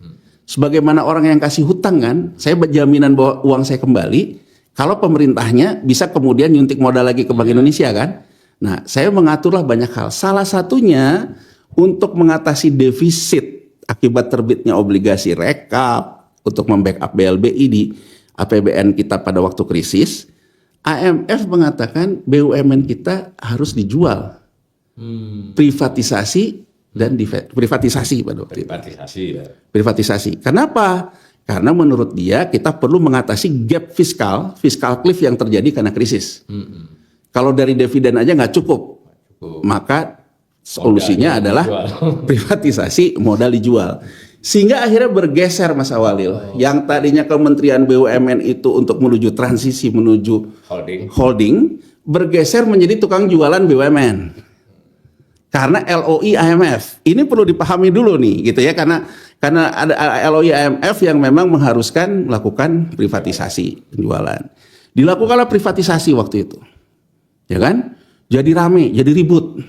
Sebagaimana orang yang kasih hutang kan, saya berjaminan bahwa uang saya kembali kalau pemerintahnya bisa kemudian nyuntik modal lagi ke Bank Indonesia kan. Nah, saya mengaturlah banyak hal. Salah satunya untuk mengatasi defisit akibat terbitnya obligasi rekap untuk membackup BLBI di APBN kita pada waktu krisis. IMF mengatakan BUMN kita harus dijual, privatisasi dan privatisasi pada waktu itu. Privatisasi. Kenapa? Karena menurut dia kita perlu mengatasi gap fiskal cliff yang terjadi karena krisis. Kalau dari dividen aja nggak cukup, maka solusinya adalah privatisasi, modal dijual. Sehingga akhirnya bergeser Mas Awalil. Yang tadinya Kementerian BUMN itu untuk menuju transisi menuju holding bergeser menjadi tukang jualan BUMN. Karena LOI IMF. Ini perlu dipahami dulu nih gitu ya, karena ada LOI IMF yang memang mengharuskan melakukan privatisasi penjualan. Dilakukanlah privatisasi waktu itu. Ya kan? Jadi rame, jadi ribut.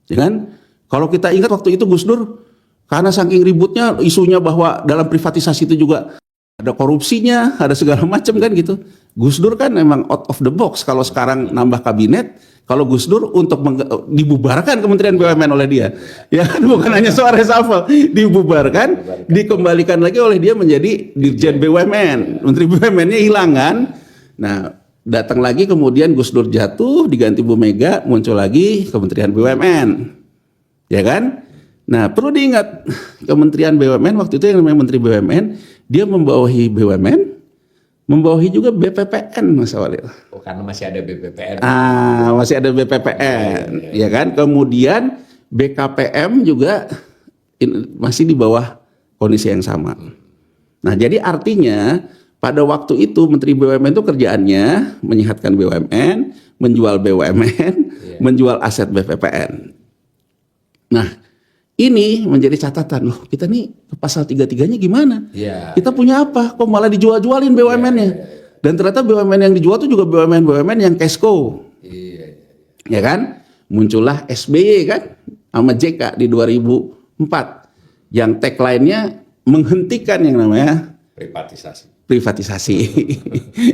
Ya kan? Kalau kita ingat waktu itu Gus Dur, karena saking ributnya isunya bahwa dalam privatisasi itu juga ada korupsinya, ada segala macam kan gitu. Gus Dur kan memang out of the box. Kalau sekarang nambah kabinet, kalau Gus Dur untuk dibubarkan Kementerian BUMN oleh dia, ya kan, bukan hanya soal reshuffle, dibubarkan, dikembalikan lagi oleh dia menjadi Dirjen BUMN, Menteri BUMN-nya hilang kan. Nah, datang lagi kemudian Gus Dur jatuh, diganti Bu Mega, muncul lagi Kementerian BUMN, ya kan? Nah, perlu diingat Kementerian BUMN waktu itu yang namanya Menteri BUMN, dia membawahi BUMN, membawahi juga BPPN Mas Awalil. Oh, karena masih ada BPPN. Masih ada BPPN, ya kan? Kemudian BKPM juga masih di bawah kondisi yang sama. Nah, jadi artinya pada waktu itu Menteri BUMN itu kerjaannya menyehatkan BUMN, menjual BUMN, menjual aset BPPN. Nah, ini menjadi catatan, loh kita nih pasal 33-nya gimana? Kita punya apa? Kok malah dijual-jualin BUMN-nya? Dan ternyata BUMN yang dijual itu juga BUMN yang cash cow. Ya kan? Muncullah SBY kan sama JK di 2004 yang tagline-nya menghentikan yang namanya privatisasi.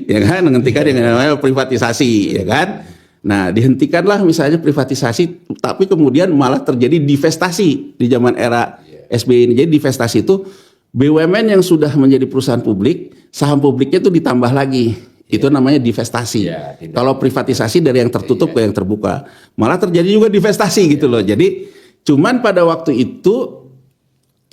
Ya kan? Menghentikan yang namanya privatisasi, ya kan? Nah, dihentikanlah misalnya privatisasi, tapi kemudian malah terjadi divestasi di zaman era SBY ini. Jadi divestasi itu BUMN yang sudah menjadi perusahaan publik, saham publiknya itu ditambah lagi. Itu namanya divestasi. Kalau privatisasi dari yang tertutup ke yang terbuka, malah terjadi juga divestasi gitu loh. Jadi cuman pada waktu itu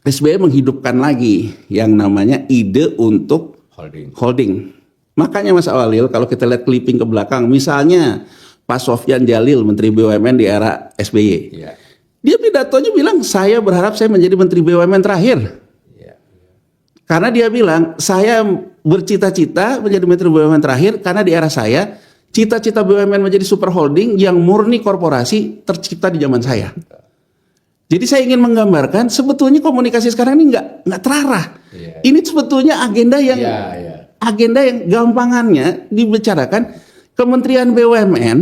SBY menghidupkan lagi yang namanya ide untuk holding. Makanya Mas Awalil, kalau kita lihat clipping ke belakang, misalnya Pak Sofyan Jalil, Menteri BUMN di era SBY. Dia pidatonya bilang, saya berharap saya menjadi Menteri BUMN terakhir. Karena dia bilang, saya bercita-cita menjadi Menteri BUMN terakhir, karena di era saya, cita-cita BUMN menjadi super holding yang murni korporasi tercipta di zaman saya. Jadi saya ingin menggambarkan, sebetulnya komunikasi sekarang ini nggak terarah. Ini sebetulnya agenda yang gampangannya dibicarakan, Kementerian BUMN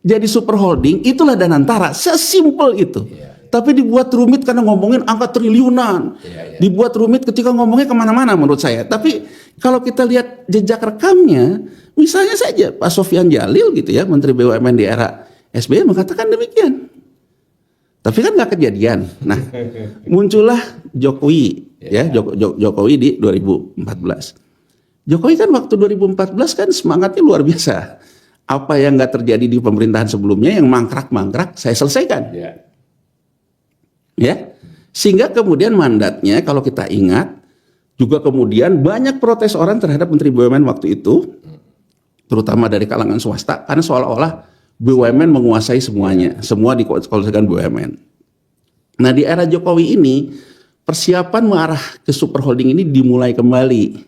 jadi super holding, itulah Danantara. Sesimpel itu. Tapi dibuat rumit karena ngomongin angka triliunan. Dibuat rumit ketika ngomongnya kemana-mana menurut saya. Tapi kalau kita lihat jejak rekamnya, misalnya saja Pak Sofyan Djalil gitu ya, Menteri BUMN di era SBY mengatakan demikian. Tapi kan nggak kejadian. Nah, muncullah Jokowi, Jokowi di 2014. Jokowi kan waktu 2014 kan semangatnya luar biasa. Apa yang nggak terjadi di pemerintahan sebelumnya yang mangkrak-mangkrak saya selesaikan. Ya, sehingga kemudian mandatnya kalau kita ingat juga kemudian banyak protes orang terhadap Menteri BUMN waktu itu, terutama dari kalangan swasta, karena seolah-olah BUMN menguasai semuanya, semua dikuasai BUMN. Nah di era Jokowi ini persiapan mengarah ke super holding ini dimulai kembali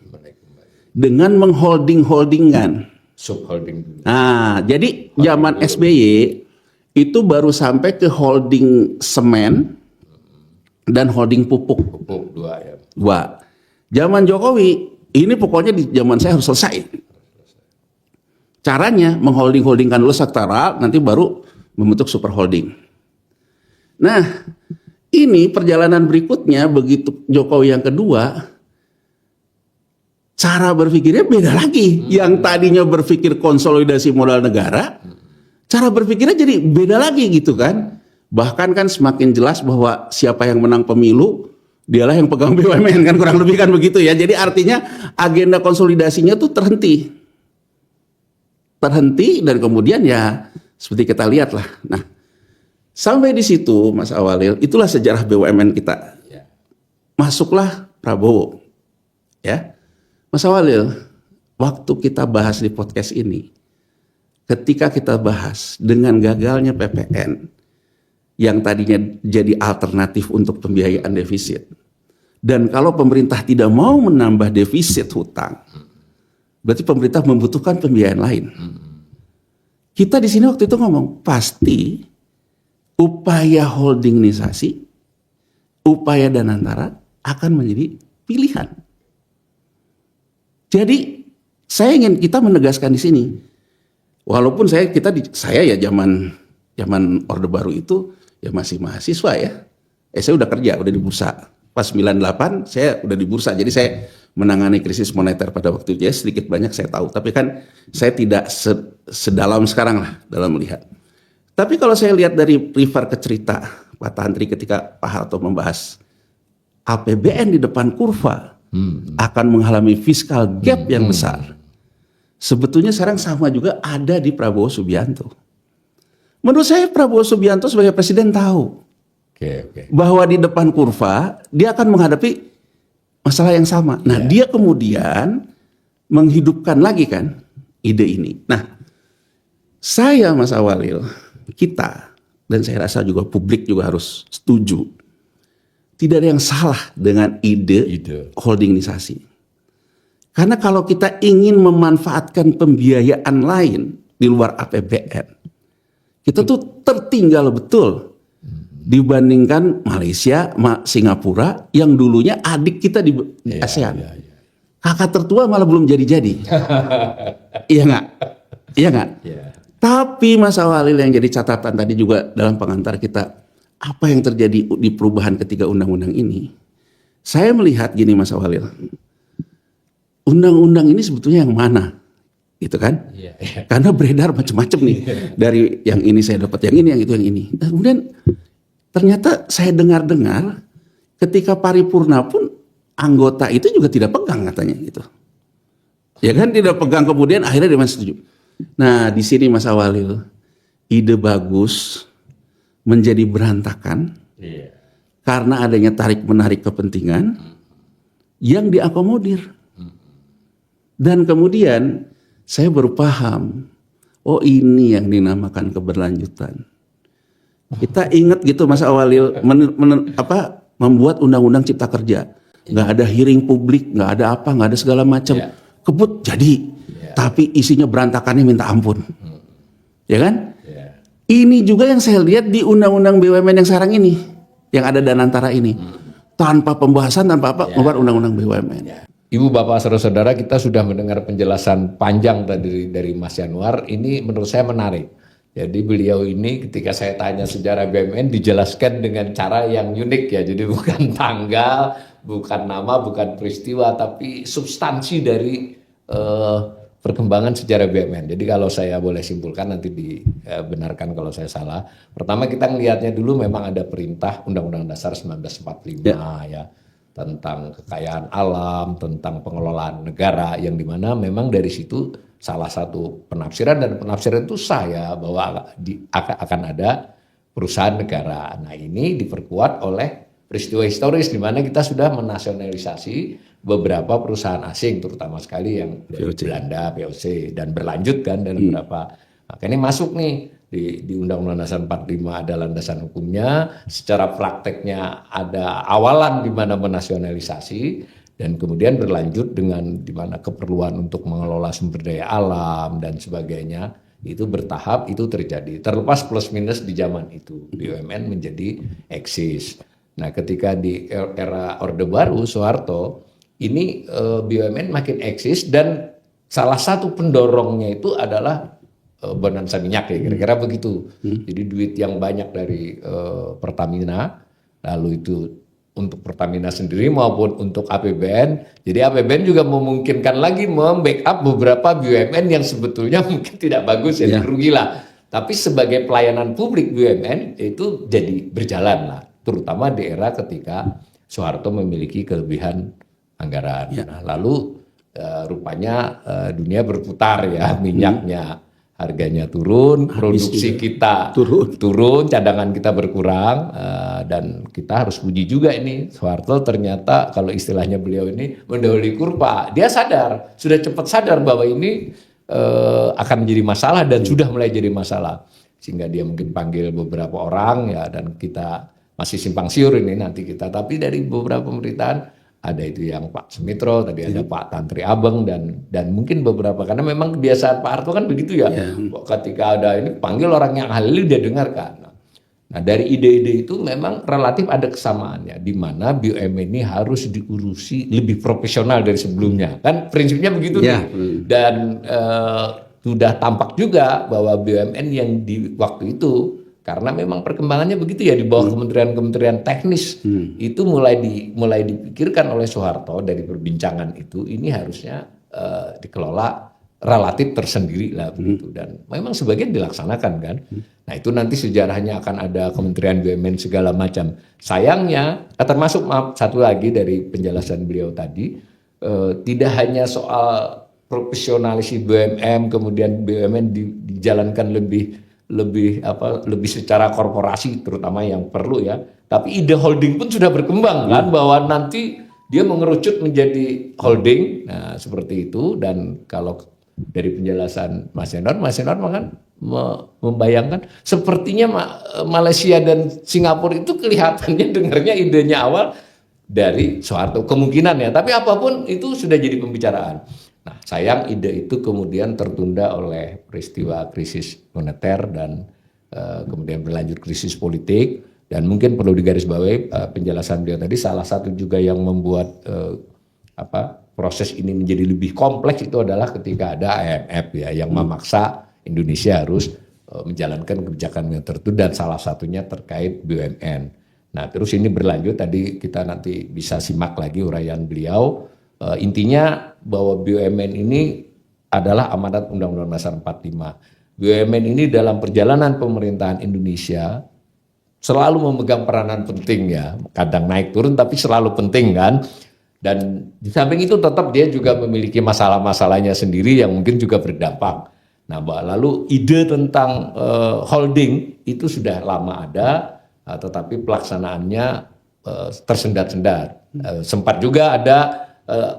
dengan mengholding-holdingkan. Subholding. Nah, jadi zaman SBY itu baru sampai ke holding semen dan holding pupuk. Pupuk 2 ya. Zaman Jokowi ini pokoknya di zaman saya harus selesai. Caranya mengholding-holdingkan dulu sektoral, nanti baru membentuk super holding. Nah, ini perjalanan berikutnya begitu Jokowi yang kedua, cara berpikirnya beda lagi. Yang tadinya berpikir konsolidasi modal negara, cara berpikirnya jadi beda lagi gitu kan. Bahkan kan semakin jelas bahwa siapa yang menang pemilu, dialah yang pegang BUMN kan, kurang lebih kan begitu ya. Jadi artinya agenda konsolidasinya tuh terhenti dan kemudian ya seperti kita lihat lah. Nah, sampai di situ Mas Awalil, itulah sejarah BUMN kita. Masuklah Prabowo. Ya. Mas Awalil, waktu kita bahas di podcast ini, ketika kita bahas dengan gagalnya PPN yang tadinya jadi alternatif untuk pembiayaan defisit, dan kalau pemerintah tidak mau menambah defisit hutang, berarti pemerintah membutuhkan pembiayaan lain. Kita di sini waktu itu ngomong, pasti upaya holdingisasi, upaya Danantara akan menjadi pilihan. Jadi saya ingin kita menegaskan di sini, walaupun saya ya zaman Orde Baru itu ya masih mahasiswa ya, saya udah kerja, udah di bursa. Pas 98 saya udah di bursa, jadi saya menangani krisis moneter pada waktu itu ya, sedikit banyak saya tahu. Tapi kan saya tidak sedalam sekarang lah dalam melihat. Tapi kalau saya lihat dari refer ke cerita Pak Tantri ketika Pak Harto membahas APBN di depan kurva akan mengalami fiskal gap yang besar. Sebetulnya sekarang sama juga ada di Prabowo Subianto. Menurut saya Prabowo Subianto sebagai presiden tahu bahwa di depan kurva dia akan menghadapi masalah yang sama. Nah, dia kemudian menghidupkan lagi kan ide ini. Nah, saya Mas Awalil, kita dan saya rasa juga publik juga harus setuju. Tidak ada yang salah dengan ide holdingisasi. Karena kalau kita ingin memanfaatkan pembiayaan lain di luar APBN, kita tuh tertinggal betul dibandingkan Malaysia, Singapura yang dulunya adik kita di ASEAN. Kakak tertua malah belum jadi-jadi. Iya nggak? Iya nggak? Tapi Mas Awalil yang jadi catatan tadi juga dalam pengantar kita, apa yang terjadi di perubahan ketiga undang-undang ini? Saya melihat gini Mas Awalil, undang-undang ini sebetulnya yang mana? Gitu kan? Karena beredar macam-macam nih. Dari yang ini saya dapat yang ini, yang itu, yang ini. Dan kemudian ternyata saya dengar-dengar ketika paripurna pun anggota itu juga tidak pegang katanya gitu. Ya kan, tidak pegang, kemudian akhirnya dia setuju. Nah, di sini Mas Awalil, ide bagus menjadi berantakan karena adanya tarik-menarik kepentingan yang diakomodir. Dan kemudian saya baru paham, oh ini yang dinamakan keberlanjutan. Kita ingat gitu Mas Awalil membuat undang-undang cipta kerja. Nggak ada hearing publik, nggak ada apa, nggak ada segala macam. Kebut jadi, tapi isinya berantakannya minta ampun. Ya kan? Ini juga yang saya lihat di undang-undang BUMN yang sekarang ini, yang ada Danantara ini. Tanpa pembahasan, tanpa apa, membuat undang-undang BUMN. Ibu, Bapak, saudara-saudara, kita sudah mendengar penjelasan panjang tadi dari Mas Yanuar. Ini menurut saya menarik. Jadi beliau ini ketika saya tanya sejarah BUMN dijelaskan dengan cara yang unik ya. Jadi bukan tanggal, bukan nama, bukan peristiwa, tapi substansi dari perkembangan sejarah BUMN. Jadi kalau saya boleh simpulkan, nanti dibenarkan kalau saya salah. Pertama kita ngelihatnya dulu memang ada perintah Undang-Undang Dasar 1945 ya, tentang kekayaan alam, tentang pengelolaan negara, yang dimana memang dari situ salah satu penafsiran, dan penafsiran itu sah ya, bahwa akan ada perusahaan negara. Nah ini diperkuat oleh peristiwa historis di mana kita sudah menasionalisasi beberapa perusahaan asing, terutama sekali yang dari Belanda, VOC, dan berlanjut kan dalam beberapa. Maka ini masuk nih di Undang-Undang Dasar 45 ada landasan hukumnya, secara prakteknya ada awalan di mana menasionalisasi, dan kemudian berlanjut dengan di mana keperluan untuk mengelola sumber daya alam dan sebagainya itu bertahap itu terjadi. Terlepas plus minus di zaman itu BUMN menjadi eksis. Nah, ketika di era Orde Baru Soeharto ini BUMN makin eksis, dan salah satu pendorongnya itu adalah bonansa minyak ya, kira-kira begitu. Jadi duit yang banyak dari Pertamina, lalu itu untuk Pertamina sendiri maupun untuk APBN. Jadi APBN juga memungkinkan lagi membackup beberapa BUMN yang sebetulnya mungkin tidak bagus ya, rugilah. Tapi sebagai pelayanan publik BUMN itu jadi berjalan lah, terutama di era ketika Soeharto memiliki kelebihan anggaran. Nah, lalu rupanya dunia berputar ya, minyaknya harganya turun, produksi kita turun, cadangan kita berkurang, dan kita harus puji juga ini Soeharto ternyata kalau istilahnya beliau ini mendahului kurva. Dia sadar, sudah cepat sadar bahwa ini akan menjadi masalah dan sudah mulai jadi masalah, sehingga dia mungkin panggil beberapa orang ya, dan kita masih simpang siur ini nanti kita. Tapi dari beberapa pemerintahan ada itu yang Pak Sumitro, tadi ada Pak Tantri Abeng, dan mungkin beberapa, karena memang kebiasaan Pak Harto kan begitu ya, ketika ada ini panggil orang yang ahli dia dengarkan. Nah dari ide-ide itu memang relatif ada kesamaannya, di mana BUMN ini harus diurusi lebih profesional dari sebelumnya, kan prinsipnya begitu nih. Dan sudah tampak juga bahwa BUMN yang di waktu itu, karena memang perkembangannya begitu ya, di bawah kementerian-kementerian teknis itu mulai dipikirkan oleh Soeharto dari perbincangan itu, ini harusnya dikelola relatif tersendiri lah begitu, dan memang sebagian dilaksanakan kan. Nah itu nanti sejarahnya akan ada kementerian BUMN segala macam. Sayangnya termasuk, maaf satu lagi dari penjelasan beliau tadi, tidak hanya soal profesionalisasi BUMN, kemudian BUMN dijalankan lebih secara korporasi terutama yang perlu ya, tapi ide holding pun sudah berkembang kan, bahwa nanti dia mengerucut menjadi holding. Nah seperti itu, dan kalau dari penjelasan Mas Yenor kan membayangkan sepertinya Malaysia dan Singapura itu kelihatannya dengarnya idenya awal dari Soeharto, kemungkinan ya, tapi apapun itu sudah jadi pembicaraan. Nah, sayang ide itu kemudian tertunda oleh peristiwa krisis moneter dan kemudian berlanjut krisis politik, dan mungkin perlu digarisbawahi penjelasan beliau tadi, salah satu juga yang membuat proses ini menjadi lebih kompleks itu adalah ketika ada IMF ya, yang memaksa Indonesia harus menjalankan kebijakan yang tertentu, dan salah satunya terkait BUMN. Nah, terus ini berlanjut, tadi kita nanti bisa simak lagi uraian beliau. Intinya bahwa BUMN ini adalah amanat Undang-Undang Dasar 45. BUMN ini dalam perjalanan pemerintahan Indonesia selalu memegang peranan penting ya, kadang naik turun tapi selalu penting kan. Dan di samping itu tetap dia juga memiliki masalah-masalahnya sendiri yang mungkin juga berdampak. Nah, lalu ide tentang holding itu sudah lama ada, tetapi pelaksanaannya tersendat-sendat. Sempat juga ada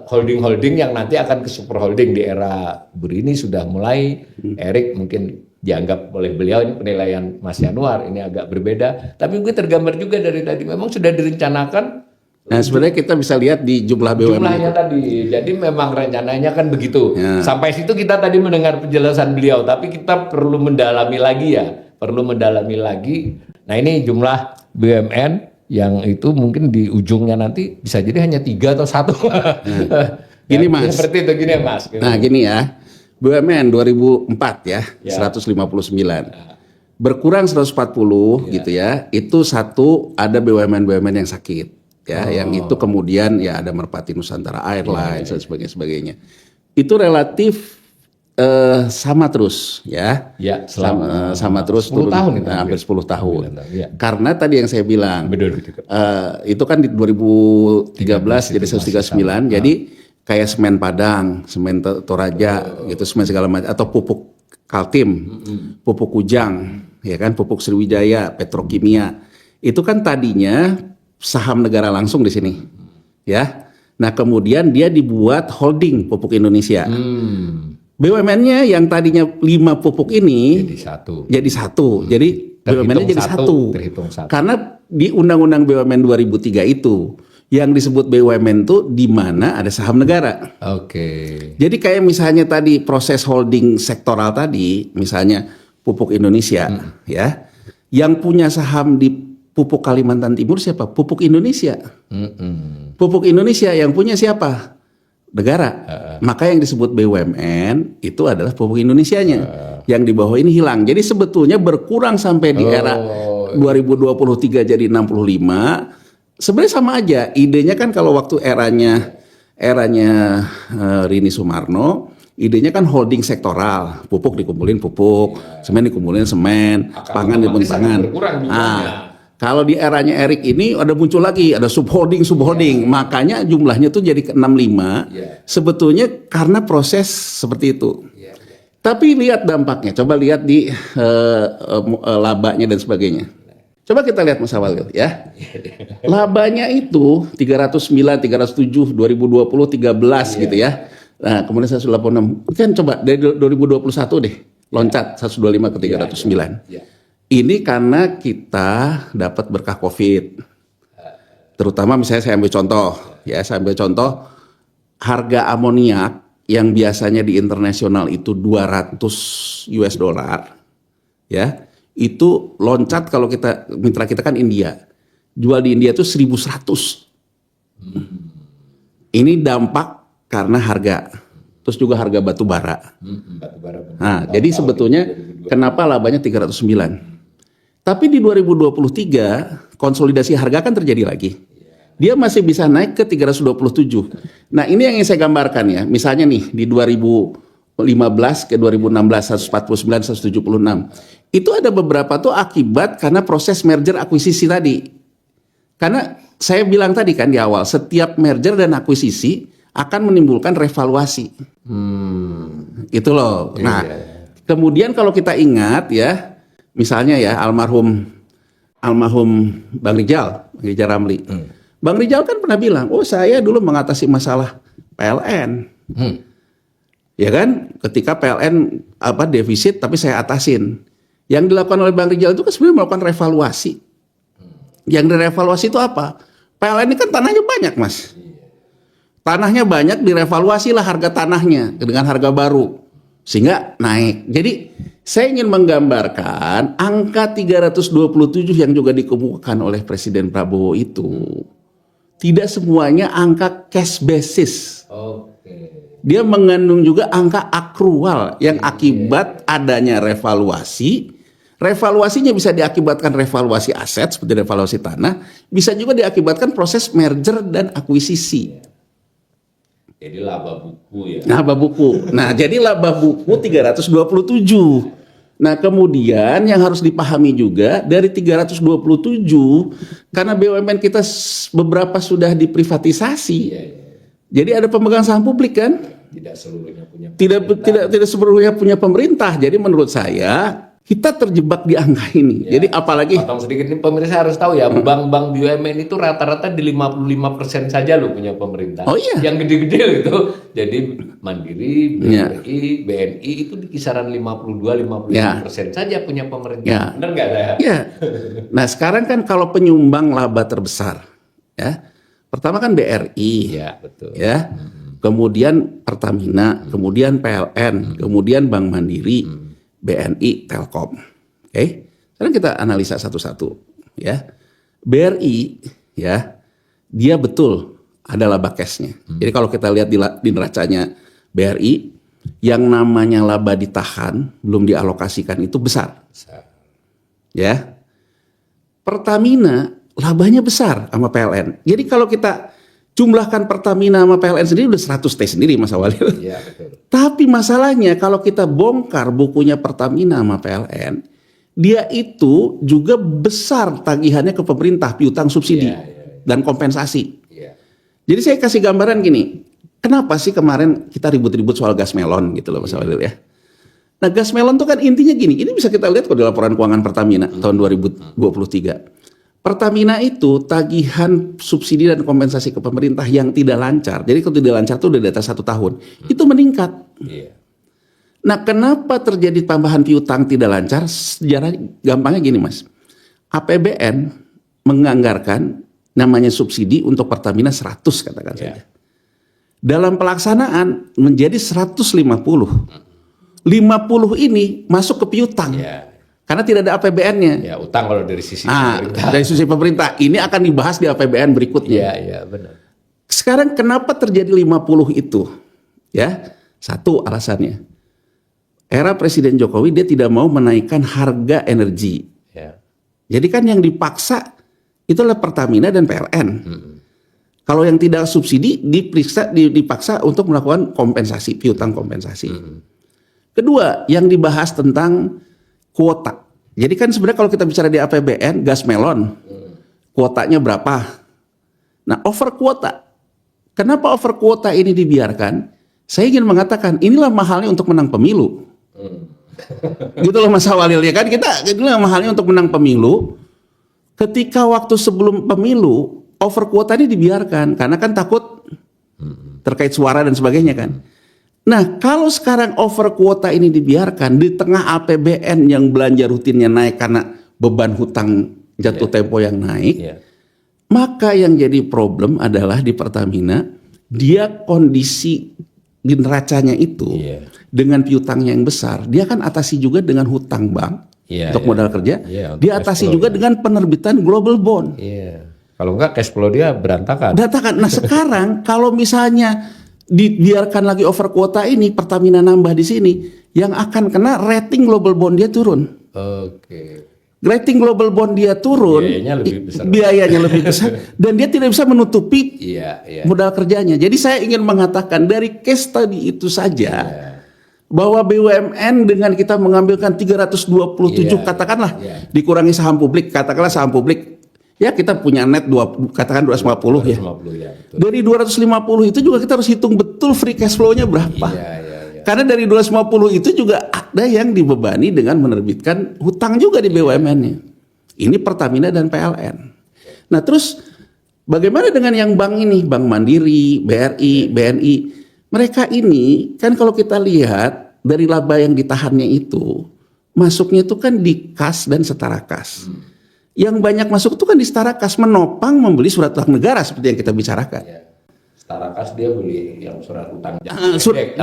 holding-holding yang nanti akan ke super holding di era ini sudah mulai. Erik mungkin dianggap oleh beliau, ini penilaian Mas Yanuar ini agak berbeda, tapi mungkin tergambar juga dari tadi memang sudah direncanakan. Nah sebenarnya kita bisa lihat di jumlah BUMN jumlahnya tadi, jadi memang rencananya kan begitu ya. Sampai situ kita tadi mendengar penjelasan beliau, tapi kita perlu mendalami lagi ya, Nah ini jumlah BUMN yang itu mungkin di ujungnya nanti bisa jadi hanya 3 atau 1. Gini Mas. Seperti itu gini Mas. Nah gini ya, BUMN 2004 ya, 159. berkurang 140 gitu ya. Itu satu, ada BUMN yang sakit ya, yang itu kemudian ya ada Merpati Nusantara Airlines dan sebagainya. Itu relatif sama terus ya. Ya, sama terus 10 tahun itu, hampir 10 tahun. Ya. Karena tadi yang saya bilang itu kan di 2013 jadi 139, jadi kayak semen Padang, semen Toraja gitu, semen segala macam, atau pupuk Kaltim, pupuk Kujang, ya kan, pupuk Sriwijaya, Petrokimia. Itu kan tadinya saham negara langsung di sini. Ya. Nah, kemudian dia dibuat holding Pupuk Indonesia. BUMN-nya yang tadinya 5 pupuk ini jadi satu. Jadi BUMN-nya jadi satu. Terhitung satu. Karena di Undang-Undang BUMN 2003 itu yang disebut BUMN itu di mana ada saham negara. Oke. Jadi kayak misalnya tadi proses holding sektoral tadi, misalnya Pupuk Indonesia ya. Yang punya saham di Pupuk Kalimantan Timur siapa? Pupuk Indonesia. Pupuk Indonesia yang punya siapa? Negara. Maka yang disebut BUMN itu adalah Pupuk Indonesianya. Yang di bawah ini hilang. Jadi sebetulnya berkurang sampai di era 2023 jadi 65. Sebenarnya sama aja. Idenya kan kalau waktu eranya Rini Sumarno, idenya kan holding sektoral. Pupuk dikumpulin pupuk, semen dikumpulin semen, pangan dikumpulin pangan. Kalau di eranya Erik ini ada muncul lagi, ada subholding. Makanya jumlahnya tuh jadi ke 65. Sebetulnya karena proses seperti itu. Tapi lihat dampaknya, coba lihat di labanya dan sebagainya. Coba kita lihat Mas Awalil ya. Labanya itu 309, 307, 2020 13 gitu ya. Nah, kemudian 186. Kan coba dari 2021 deh, loncat 125 ke 309. Ini karena kita dapat berkah COVID. Terutama misalnya saya ambil contoh, harga amoniak yang biasanya di internasional itu 200 US dollar, ya, itu loncat kalau mitra kita kan India. Jual di India itu 1.100. Ini dampak karena harga. Terus juga harga batu bara. Nah, jadi sebetulnya kenapa labanya 309? Tapi di 2023 konsolidasi harga kan terjadi lagi. Dia masih bisa naik ke 327. Nah, ini yang saya gambarkan ya. Misalnya nih di 2015 ke 2016 149 176. Itu ada beberapa tuh akibat karena proses merger akuisisi tadi. Karena saya bilang tadi kan di awal, setiap merger dan akuisisi akan menimbulkan revaluasi. Itu loh. Nah, kemudian kalau kita ingat ya, misalnya ya almarhum Bang Rijal Ramli. Bang Rijal kan pernah bilang, oh saya dulu mengatasi masalah PLN. Ya kan, ketika PLN defisit tapi saya atasin. Yang dilakukan oleh Bang Rijal itu kan sebenarnya melakukan revaluasi. Yang direvaluasi itu apa? PLN ini kan tanahnya banyak, Mas. Tanahnya banyak, direvaluasi lah harga tanahnya dengan harga baru. Sehingga naik. Jadi saya ingin menggambarkan angka 327 yang juga dikemukakan oleh Presiden Prabowo itu tidak semuanya angka cash basis. Dia mengandung juga angka akrual yang akibat adanya revaluasi. Revaluasinya bisa diakibatkan revaluasi aset seperti revaluasi tanah, bisa juga diakibatkan proses merger dan akuisisi. Jadi laba buku ya. Laba buku. Nah, jadi laba buku 327. Nah, kemudian yang harus dipahami juga dari 327 karena BUMN kita beberapa sudah diprivatisasi. Jadi ada pemegang saham publik kan? Tidak seluruhnya punya pemerintah. Tidak seluruhnya punya pemerintah. Jadi menurut saya kita terjebak di angka ini. Jadi apalagi potong sedikit nih, pemirsa harus tahu ya, bank-bank BUMN itu rata-rata di 55% saja loh punya pemerintah. Oh iya. Yang gede-gede gitu. Jadi Mandiri, BNI itu di kisaran 52-55% saja punya pemerintah. Benar nggak saya? Iya. Nah, sekarang kan kalau penyumbang laba terbesar ya. Pertama kan BRI. Iya, betul. Ya. Kemudian Pertamina, kemudian PLN, kemudian Bank Mandiri, BNI, Telkom. Oke. Sekarang kita analisa satu-satu ya. BRI ya, dia betul ada laba cashnya. Jadi kalau kita lihat di neracanya BRI, yang namanya laba ditahan belum dialokasikan itu besar. ya. Pertamina labanya besar sama PLN. Jadi kalau kita jumlahkan Pertamina sama PLN sendiri udah 100 T sendiri Mas Awalil. Iya, betul. Tapi masalahnya kalau kita bongkar bukunya Pertamina sama PLN, dia itu juga besar tagihannya ke pemerintah, piutang subsidi dan kompensasi. Iya. Jadi saya kasih gambaran gini, kenapa sih kemarin kita ribut-ribut soal gas melon gitu loh Mas Awalil ya. Nah gas melon itu kan intinya gini, ini bisa kita lihat kok di laporan keuangan Pertamina tahun 2023. Pertamina itu tagihan subsidi dan kompensasi ke pemerintah yang tidak lancar. Jadi kalau tidak lancar itu udah di atas 1 tahun, itu meningkat. Iya. Nah kenapa terjadi tambahan piutang tidak lancar? Sejarah gampangnya gini Mas, APBN menganggarkan namanya subsidi untuk Pertamina 100 katakan saja. Dalam pelaksanaan menjadi 150. 50 ini masuk ke piutang. Iya. Karena tidak ada APBN-nya. Ya, utang kalau dari sisi pemerintah. Dari sisi pemerintah. Ini akan dibahas di APBN berikutnya. Iya, benar. Sekarang kenapa terjadi 50 itu? Ya, satu alasannya. Era Presiden Jokowi dia tidak mau menaikkan harga energi. Ya. Jadi kan yang dipaksa itu adalah Pertamina dan PLN. Kalau yang tidak subsidi dipaksa untuk melakukan kompensasi, piutang kompensasi. Kedua, yang dibahas tentang kuota. Jadi kan sebenarnya kalau kita bicara di APBN, gas melon, kuotanya berapa? Nah, over kuota. Kenapa over kuota ini dibiarkan? Saya ingin mengatakan, inilah mahalnya untuk menang pemilu. Gitu loh Mas Awalil ya kan, inilah mahalnya untuk menang pemilu. Ketika waktu sebelum pemilu, over kuota ini dibiarkan. Karena kan takut terkait suara dan sebagainya kan. Nah, kalau sekarang over kuota ini dibiarkan di tengah APBN yang belanja rutinnya naik karena beban hutang jatuh tempo yang naik, maka yang jadi problem adalah di Pertamina, dia kondisi di neracanya itu dengan piutangnya yang besar, dia kan atasi juga dengan hutang bank untuk modal kerja, dia atasi juga dengan penerbitan global bond. Kalau enggak cash flow dia berantakan. Nah sekarang kalau misalnya dibiarkan lagi over kuota ini, Pertamina nambah di sini, yang akan kena rating global bond dia turun. Rating global bond dia turun, biayanya lebih besar, dan dia tidak bisa menutupi modal kerjanya. Jadi saya ingin mengatakan dari case tadi itu saja, bahwa BUMN dengan kita mengambilkan 327 katakanlah dikurangi saham publik, katakanlah saham publik. Ya kita punya net katakan 250 ya. Dari 250 itu juga kita harus hitung betul free cash flow-nya berapa. Karena dari 250 itu juga ada yang dibebani dengan menerbitkan hutang juga di BUMN-nya. Ini Pertamina dan PLN. Nah terus bagaimana dengan yang bank ini? Bank Mandiri, BRI, BNI. Mereka ini kan kalau kita lihat dari laba yang ditahannya itu, masuknya itu kan di kas dan setara kas. Yang banyak masuk itu kan di setara kas, menopang membeli surat utang negara seperti yang kita bicarakan. Setara kas dia beli yang surat utang.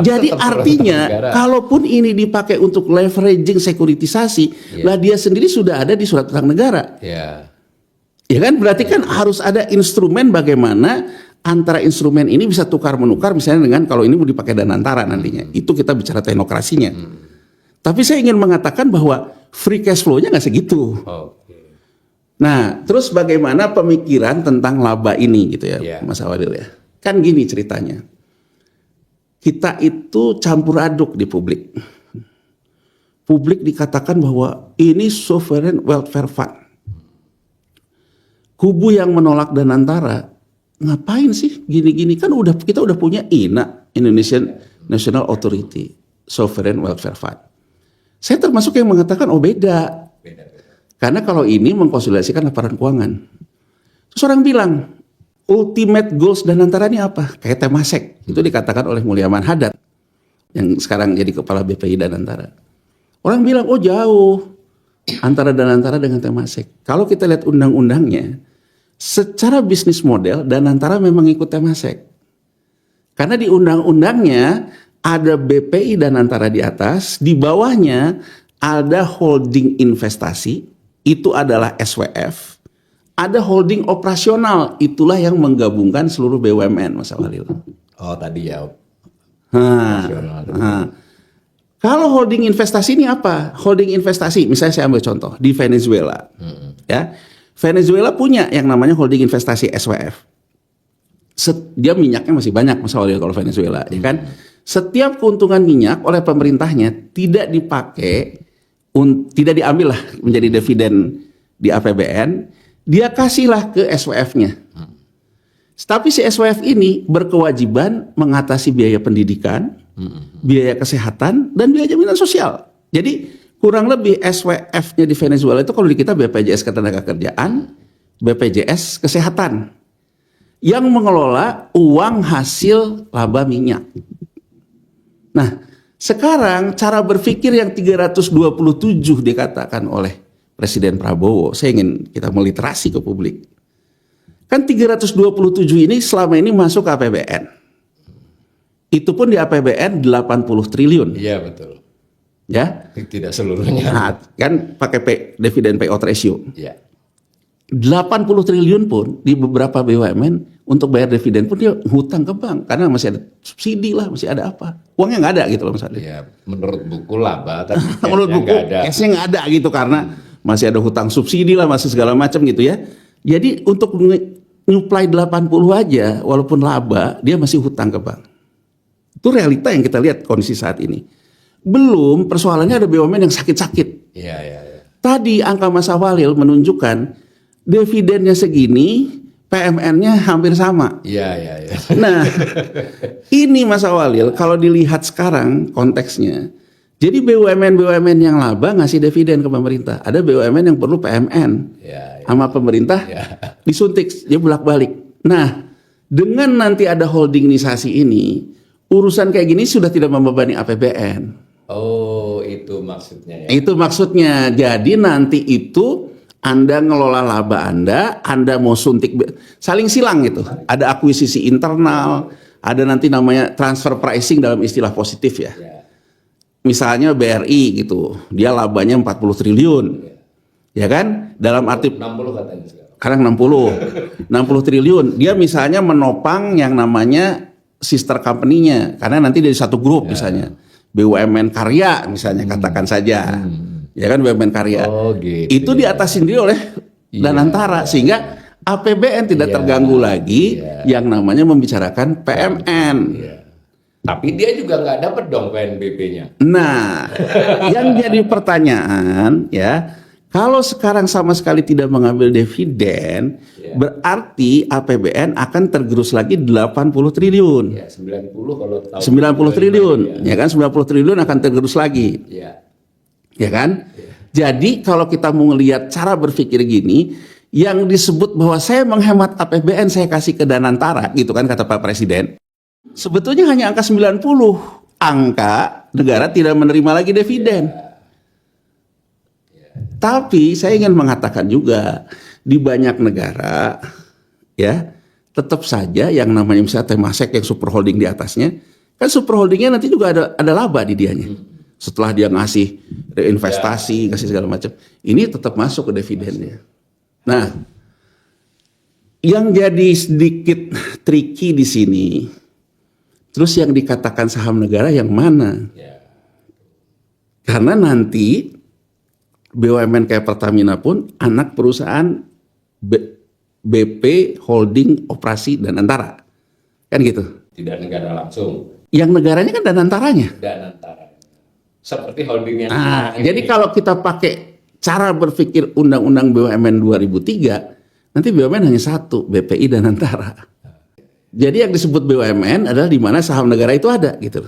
Jadi artinya kalaupun ini dipakai untuk leveraging sekuritisasi, lah dia sendiri sudah ada di surat utang negara. Ya kan berarti kan harus ada instrumen bagaimana antara instrumen ini bisa tukar menukar misalnya dengan kalau ini mau dipakai Danantara nantinya. Itu kita bicara teknokrasinya. Tapi saya ingin mengatakan bahwa free cash flow-nya nggak segitu. Nah, terus bagaimana pemikiran tentang laba ini gitu ya, Mas Awalil ya. Kan gini ceritanya. Kita itu campur aduk di publik. Publik dikatakan bahwa ini sovereign welfare fund. Kubu yang menolak Danantara, ngapain sih gini-gini? Kan kita udah punya INA, Indonesian National Authority, Sovereign Welfare Fund. Saya termasuk yang mengatakan beda. Karena kalau ini mengkonsolidasikan laporan keuangan. Terus orang bilang, ultimate goals Danantara ini apa? Kayak Temasek. Itu dikatakan oleh Mulyaman Hadad. Yang sekarang jadi kepala BPI Danantara. Orang bilang, jauh antara Danantara dengan Temasek. Kalau kita lihat undang-undangnya, secara bisnis model Danantara memang ikut Temasek. Karena di undang-undangnya ada BPI Danantara di atas, di bawahnya ada holding investasi, itu adalah SWF. Ada holding operasional, itulah yang menggabungkan seluruh BUMN, Mas Awalil. Tadi ya. Kalau holding investasi ini apa? Holding investasi, misalnya saya ambil contoh di Venezuela, ya. Venezuela punya yang namanya holding investasi SWF. Dia minyaknya masih banyak masalahnya kalau Venezuela, ya kan? Setiap keuntungan minyak oleh pemerintahnya tidak dipakai, tidak diambil lah menjadi dividen di APBN, dia kasihlah ke SWF-nya. Tapi si SWF ini berkewajiban mengatasi biaya pendidikan, biaya kesehatan, dan biaya jaminan sosial. Jadi kurang lebih SWF-nya di Venezuela itu kalau di kita BPJS Ketenagakerjaan, BPJS Kesehatan, yang mengelola uang hasil laba minyak. Nah, sekarang cara berpikir yang 327 dikatakan oleh Presiden Prabowo, saya ingin kita meliterasi ke publik. Kan 327 ini selama ini masuk ke APBN. Itu pun di APBN 80 triliun. Iya, betul. Ya. Tidak seluruhnya. Nah, kan pakai dividen payout ratio. Iya. 80 triliun pun di beberapa BUMN untuk bayar dividen pun dia hutang ke bank karena masih ada subsidi lah, masih ada apa. Uangnya nggak ada gitu loh Mas Adi. Ya, menurut buku laba tapi Menurut buku cashnya nggak ada gitu karena masih ada hutang subsidi lah, masih segala macam gitu ya. Jadi untuk nyuplai 80 aja walaupun laba dia masih hutang ke bank. Itu realita yang kita lihat kondisi saat ini. Belum persoalannya ada BUMN yang sakit-sakit. Iya, iya, iya. Tadi angka Mas Awalil menunjukkan dividennya segini, PMN-nya hampir sama. Iya, iya, iya. Nah, ini Mas Awalil kalau dilihat sekarang konteksnya. Jadi BUMN yang laba ngasih dividen ke pemerintah. Ada BUMN yang perlu PMN Ya, ya. sama pemerintah disuntik, dia bolak-balik. Nah, dengan nanti ada holdingisasi ini, urusan kayak gini sudah tidak membebani APBN. Oh, itu maksudnya ya. Itu maksudnya. Jadi nanti itu Anda ngelola laba Anda mau suntik, saling silang gitu. Ada akuisisi internal, ada nanti namanya transfer pricing dalam istilah positif ya. Misalnya BRI gitu, dia labanya 40 triliun. Ya kan? Dalam arti 60 katanya sekarang. sekarang 60 triliun. Dia misalnya menopang yang namanya sister company-nya karena nanti dari satu grup misalnya. BUMN Karya misalnya katakan saja. Ya kan BUMN Karya. Oh, gitu. Itu diatasin sendiri oleh Danantara sehingga APBN tidak terganggu lagi yang namanya membicarakan PMN. Tapi dia juga nggak dapat dong PNBP-nya. Nah, yang jadi pertanyaan ya, kalau sekarang sama sekali tidak mengambil dividen, berarti APBN akan tergerus lagi 80 triliun. Ya, 90 kalau tahun 90 triliun, ya kan 90 triliun akan tergerus lagi. Ya. Ya kan? Jadi kalau kita mau ngelihat cara berpikir gini, yang disebut bahwa saya menghemat APBN saya kasih ke Danantara, gitu kan kata Pak Presiden. Sebetulnya hanya angka 90, angka negara tidak menerima lagi dividen. Tapi saya ingin mengatakan juga di banyak negara ya tetap saja yang namanya misalnya Temasek yang super holding di atasnya, kan super holdingnya nanti juga ada laba di dianya. Setelah dia ngasih reinvestasi, ngasih segala macam, ini tetap masuk ke dividennya. Nah, yang jadi sedikit tricky di sini, terus yang dikatakan saham negara yang mana? Karena nanti BUMN kayak Pertamina pun anak perusahaan BP Holding Operasi Danantara, kan gitu? Tidak negara langsung. Yang negaranya kan Danantaranya. Danantara. Seperti holdingnya. Nah, jadi kalau kita pakai cara berpikir Undang-Undang BUMN 2003, nanti BUMN hanya satu, BPI Danantara. Jadi yang disebut BUMN adalah di mana saham negara itu ada gitu.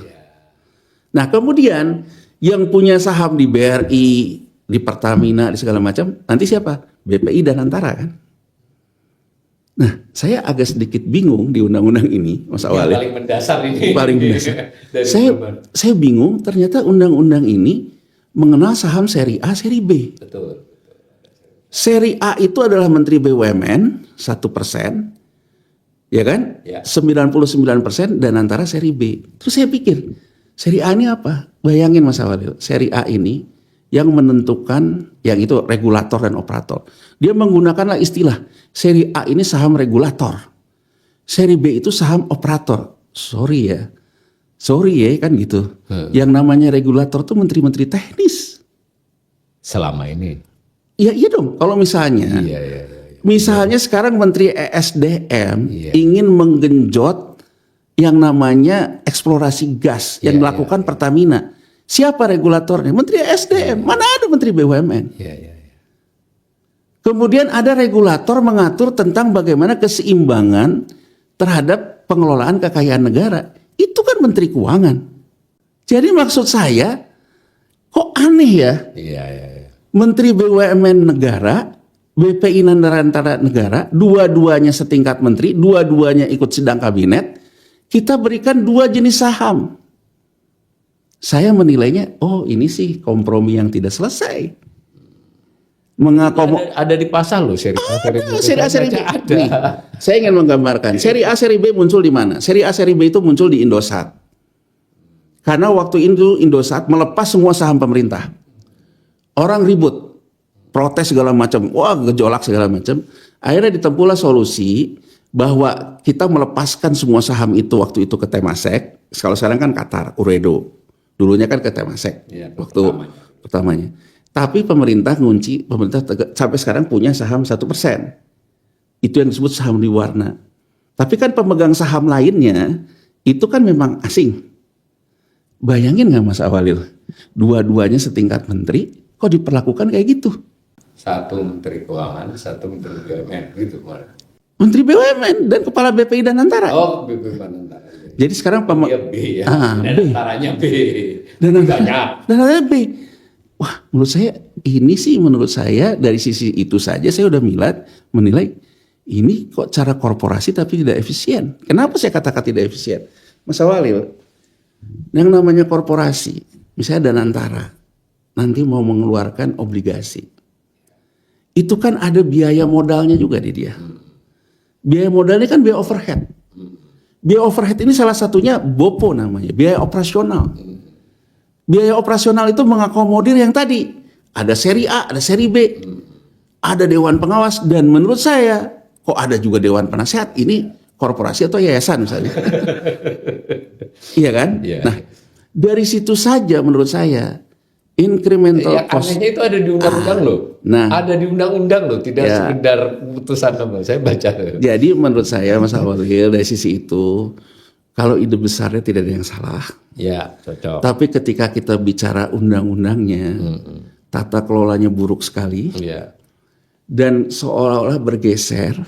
Nah, kemudian yang punya saham di BRI, di Pertamina, di segala macam, nanti siapa? BPI Danantara kan? Nah, saya agak sedikit bingung di undang-undang ini, Mas Awalil. Paling mendasar ini. Paling mendasar. Saya bingung, ternyata undang-undang ini mengenal saham seri A, seri B. Betul. Seri A itu adalah Menteri BUMN 1%, ya kan? Ya. 99% dan antara seri B. Terus saya pikir, seri A ini apa? Bayangin Mas Awalil, seri A ini yang menentukan, yang itu regulator dan operator. Dia menggunakanlah istilah, seri A ini saham regulator. Seri B itu saham operator. Sorry ya, Sorry ya kan gitu. Yang namanya regulator tuh menteri-menteri teknis. Selama ini. Ya iya dong. Kalau misalnya, Iya. misalnya sekarang Menteri ESDM Iya. ingin menggenjot yang namanya eksplorasi gas yang dilakukan Pertamina. Siapa regulatornya? Menteri ESDM. Mana ada Menteri BUMN? Iya. Kemudian ada regulator mengatur tentang bagaimana keseimbangan terhadap pengelolaan kekayaan negara. Itu kan Menteri Keuangan. Jadi maksud saya, kok aneh ya? Iya. Menteri BUMN negara, BPI antara negara, dua-duanya setingkat menteri, dua-duanya ikut sidang kabinet, kita berikan 2 jenis saham. Saya menilainya, oh ini sih kompromi yang tidak selesai. Ada di pasar loh seri A, Seri B. ada. Nih, saya ingin menggambarkan. Seri A, seri B muncul di mana? Seri A, seri B itu muncul di Indosat. Karena waktu itu Indosat melepas semua saham pemerintah. Orang ribut, protes segala macam, wah gejolak segala macam. Akhirnya ditempuhlah solusi bahwa kita melepaskan semua saham itu waktu itu ke Temasek. Kalau sekarang kan Qatar, Uredo. Dulunya kan ke Temasek. Iya, waktu pertamanya. Tapi pemerintah sampai sekarang punya saham 1%. Itu yang disebut saham diwarna. Tapi kan pemegang saham lainnya itu kan memang asing. Bayangin nggak Mas Awalil? Dua-duanya setingkat menteri, kok diperlakukan kayak gitu? Satu Menteri Keuangan, satu Menteri BUMN gitu malah. Menteri BUMN dan Kepala BPI dan Antara. Oh, BUMN Antara. Jadi sekarang B ya. Dan B. antaranya B. Dan banyak. Dan ada B. Wah, menurut saya dari sisi itu saja saya udah menilai ini kok cara korporasi tapi tidak efisien. Kenapa saya katakan tidak efisien? Mas Awalil, yang namanya korporasi, misalnya Danantara, nanti mau mengeluarkan obligasi. Itu kan ada biaya modalnya juga di dia. Biaya modalnya kan biaya overhead. Biaya overhead ini salah satunya BOPO namanya, biaya operasional. Biaya operasional itu mengakomodir yang tadi. Ada seri A, ada seri B. Ada dewan pengawas. Dan menurut saya, kok ada juga dewan penasehat. Ini korporasi atau yayasan misalnya. Iya kan? Yeah. Nah, dari situ saja menurut saya, incremental cost. Anehnya itu ada di undang-undang loh. Nah. Ada di undang-undang loh. Tidak sekedar putusan loh. Saya baca. Jadi menurut saya Mas Awalil dari sisi itu, kalau ide besarnya tidak ada yang salah. Ya, cocok. Tapi ketika kita bicara undang-undangnya, tata kelolanya buruk sekali, dan seolah-olah bergeser,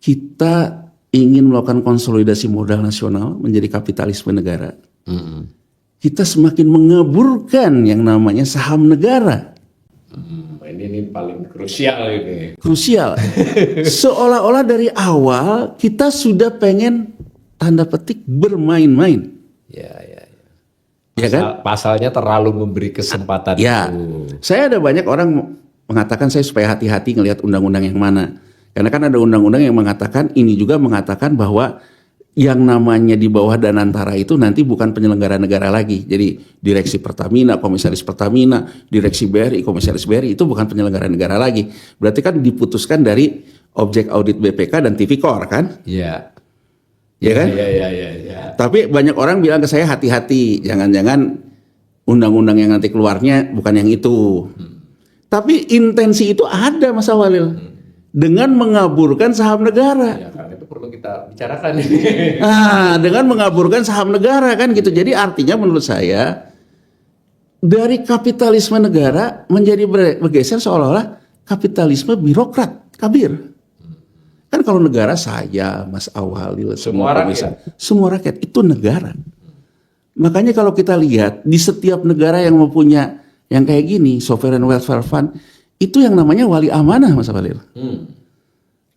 kita ingin melakukan konsolidasi modal nasional menjadi kapitalisme negara. Kita semakin mengaburkan yang namanya saham negara. Ini paling krusial ini. Krusial. Seolah-olah dari awal kita sudah pengen tanda petik bermain-main. Ya kan? Pasalnya terlalu memberi kesempatan Ya, itu. saya ada banyak orang mengatakan saya supaya hati-hati ngelihat undang-undang yang mana. Karena kan ada undang-undang yang mengatakan, ini juga mengatakan bahwa yang namanya di bawah Danantara itu nanti bukan penyelenggara negara lagi. Jadi direksi Pertamina, komisaris Pertamina, direksi BRI, komisaris BRI itu bukan penyelenggara negara lagi. Berarti kan diputuskan dari objek audit BPK dan Tipikor kan? Iya. Ya kan? Iya. Tapi banyak orang bilang ke saya hati-hati, jangan-jangan undang-undang yang nanti keluarnya bukan yang itu. Tapi intensi itu ada Mas Awalil. Dengan mengaburkan saham negara. Ya, karena itu perlu kita bicarakan ini. Dengan mengaburkan saham negara kan gitu. Jadi artinya menurut saya dari kapitalisme negara menjadi bergeser seolah-olah kapitalisme birokrat, kabir. Kan kalau negara saya, Mas Awalil, semua rakyat itu negara. Makanya kalau kita lihat di setiap negara yang mempunyai yang kayak gini, sovereign welfare fund, itu yang namanya wali amanah Mas Awalil.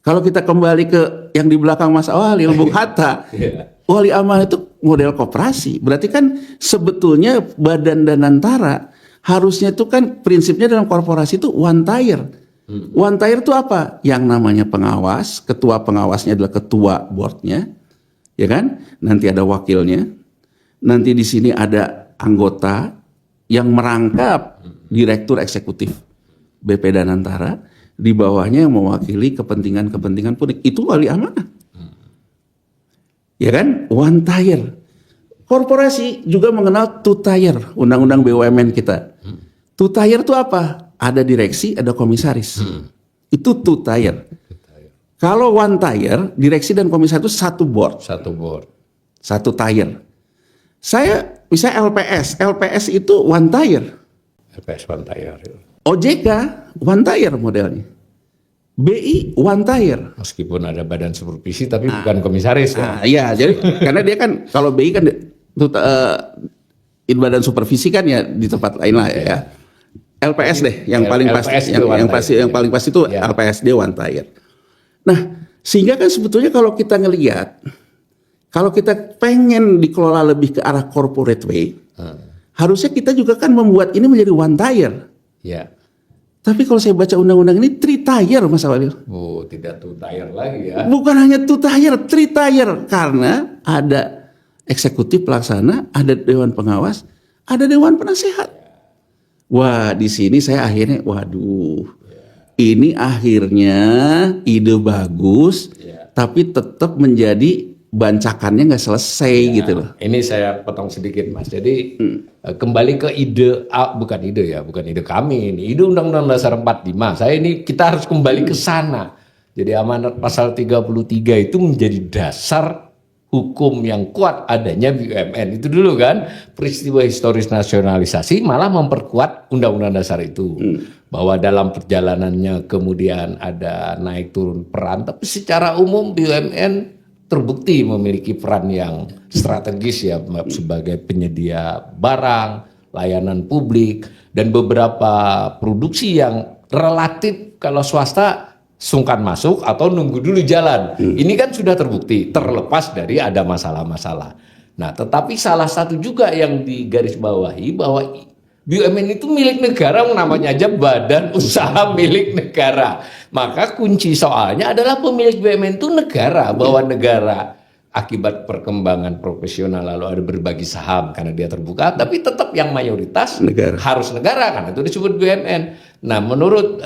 Kalau kita kembali ke yang di belakang Mas Awalil, Bung Hatta, wali amanah itu model koperasi. Berarti kan sebetulnya badan Danantara harusnya itu kan prinsipnya dalam korporasi itu one tier. One tier itu apa? Yang namanya pengawas, ketua pengawasnya adalah ketua boardnya, ya kan? Nanti ada wakilnya, nanti di sini ada anggota yang merangkap direktur eksekutif BP Danantara, di bawahnya yang mewakili kepentingan-kepentingan publik. Itu wali amanah. Ya kan? One tier. Korporasi juga mengenal two tier, undang-undang BUMN kita. Two tier itu apa? Ada direksi, ada komisaris. Itu two tier. Kalau one tier, direksi dan komisaris itu satu board. Satu tier. Saya misalnya LPS itu one tier. LPS one tier. OJK one tier modelnya. BI one tier. Meskipun ada badan supervisi tapi bukan komisaris ya. Iya, jadi karena dia kan kalau BI kan badan supervisi kan ya di tempat lain lah ya. LPS deh yang paling pasti yang paling pasti itu LPS dia one tier. Nah, sehingga kan sebetulnya kalau kita ngelihat kalau kita pengen dikelola lebih ke arah corporate way, harusnya kita juga kan membuat ini menjadi one tier. Ya. Tapi kalau saya baca undang-undang ini three tier, Mas Awalil. Oh, tidak two tier lagi ya. Bukan hanya two tier, three tier. Karena ada eksekutif pelaksana, ada dewan pengawas, ada dewan penasehat. Wah, di sini saya akhirnya, waduh, ini akhirnya ide bagus, tapi tetap menjadi bancakannya nggak selesai gitu loh. Ini saya potong sedikit Mas. Jadi kembali ke bukan ide kami ini. Ide Undang-Undang Dasar 45. Kita harus kembali ke sana. Jadi amanat pasal 33 itu menjadi dasar hukum yang kuat adanya BUMN. Itu dulu kan peristiwa historis nasionalisasi malah memperkuat Undang-Undang Dasar itu. Bahwa dalam perjalanannya kemudian ada naik turun peran, tapi secara umum BUMN terbukti memiliki peran yang strategis ya sebagai penyedia barang, layanan publik, dan beberapa produksi yang relatif kalau swasta sungkan masuk atau nunggu dulu jalan. Ini kan sudah terbukti terlepas dari ada masalah-masalah. Nah, tetapi salah satu juga yang digarisbawahi bahwa BUMN itu milik negara, namanya aja badan usaha milik negara. Maka kunci soalnya adalah pemilik BUMN itu negara, bahwa negara akibat perkembangan profesional lalu ada berbagi saham karena dia terbuka, tapi tetap yang mayoritas harus negara, karena itu disebut BUMN. Nah, menurut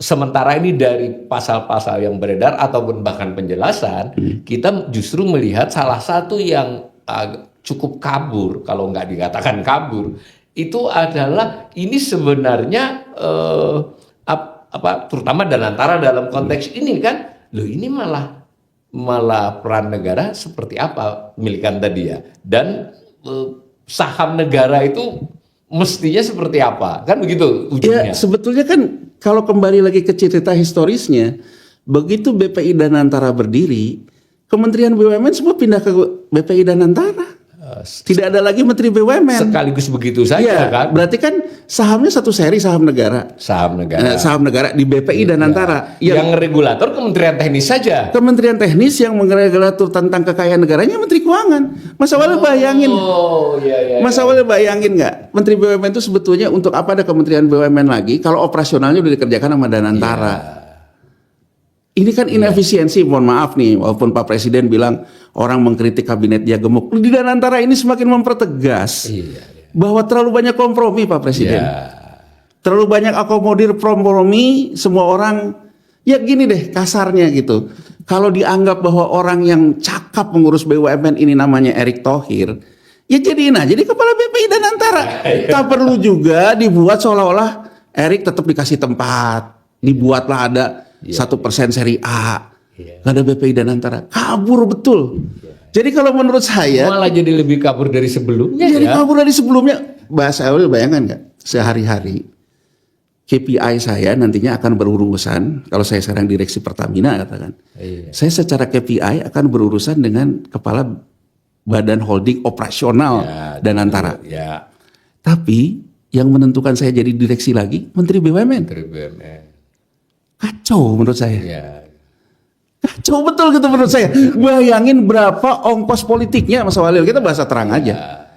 sementara ini dari pasal-pasal yang beredar ataupun bahkan penjelasan, kita justru melihat salah satu yang cukup kabur, kalau nggak dikatakan kabur, itu adalah ini sebenarnya terutama Danantara dalam konteks ini kan, loh ini malah peran negara seperti apa milikan tadi ya, dan saham negara itu mestinya seperti apa, kan begitu ujungnya. Ya sebetulnya kan kalau kembali lagi ke cerita historisnya, begitu BPI Danantara berdiri, Kementerian BUMN semua pindah ke BPI Danantara. Tidak ada lagi Menteri BUMN. Sekaligus begitu saja kan. Berarti kan sahamnya satu seri saham negara. Saham negara di BPI Danantara. Yang regulator Kementerian Teknis saja. Kementerian Teknis yang meregulator tentang kekayaan negaranya Menteri Keuangan. Mas Awalil bayangin. Mas Awalil bayangin nggak? Menteri BUMN itu sebetulnya untuk apa ada Kementerian BUMN lagi kalau operasionalnya udah dikerjakan sama Danantara. Ini kan inefisiensi, mohon maaf nih, walaupun Pak Presiden bilang orang mengkritik kabinet dia gemuk, di Danantara ini semakin mempertegas bahwa terlalu banyak kompromi Pak Presiden, terlalu banyak akomodir kompromi, semua orang, ya gini deh kasarnya gitu, kalau dianggap bahwa orang yang cakap mengurus BUMN ini namanya Erick Thohir, ya jadiin aja di kepala BPI Danantara, tak perlu juga dibuat seolah-olah Erick tetap dikasih tempat, dibuatlah ada 1% seri A, nggak ada BPI Danantara, kabur betul. Jadi kalau menurut saya malah jadi lebih kabur dari sebelumnya. Jadi kabur dari sebelumnya. Bahasa awal bayangkan nggak? Sehari-hari KPI saya nantinya akan berurusan. Kalau saya sekarang direksi Pertamina katakan, saya secara KPI akan berurusan dengan kepala Badan Holding Operasional Danantara. Tapi yang menentukan saya jadi direksi lagi Menteri BUMN. Kacau menurut saya. Kacau betul gitu menurut saya. Bayangin berapa ongkos politiknya Mas Awalil. Kita bahasa terang aja.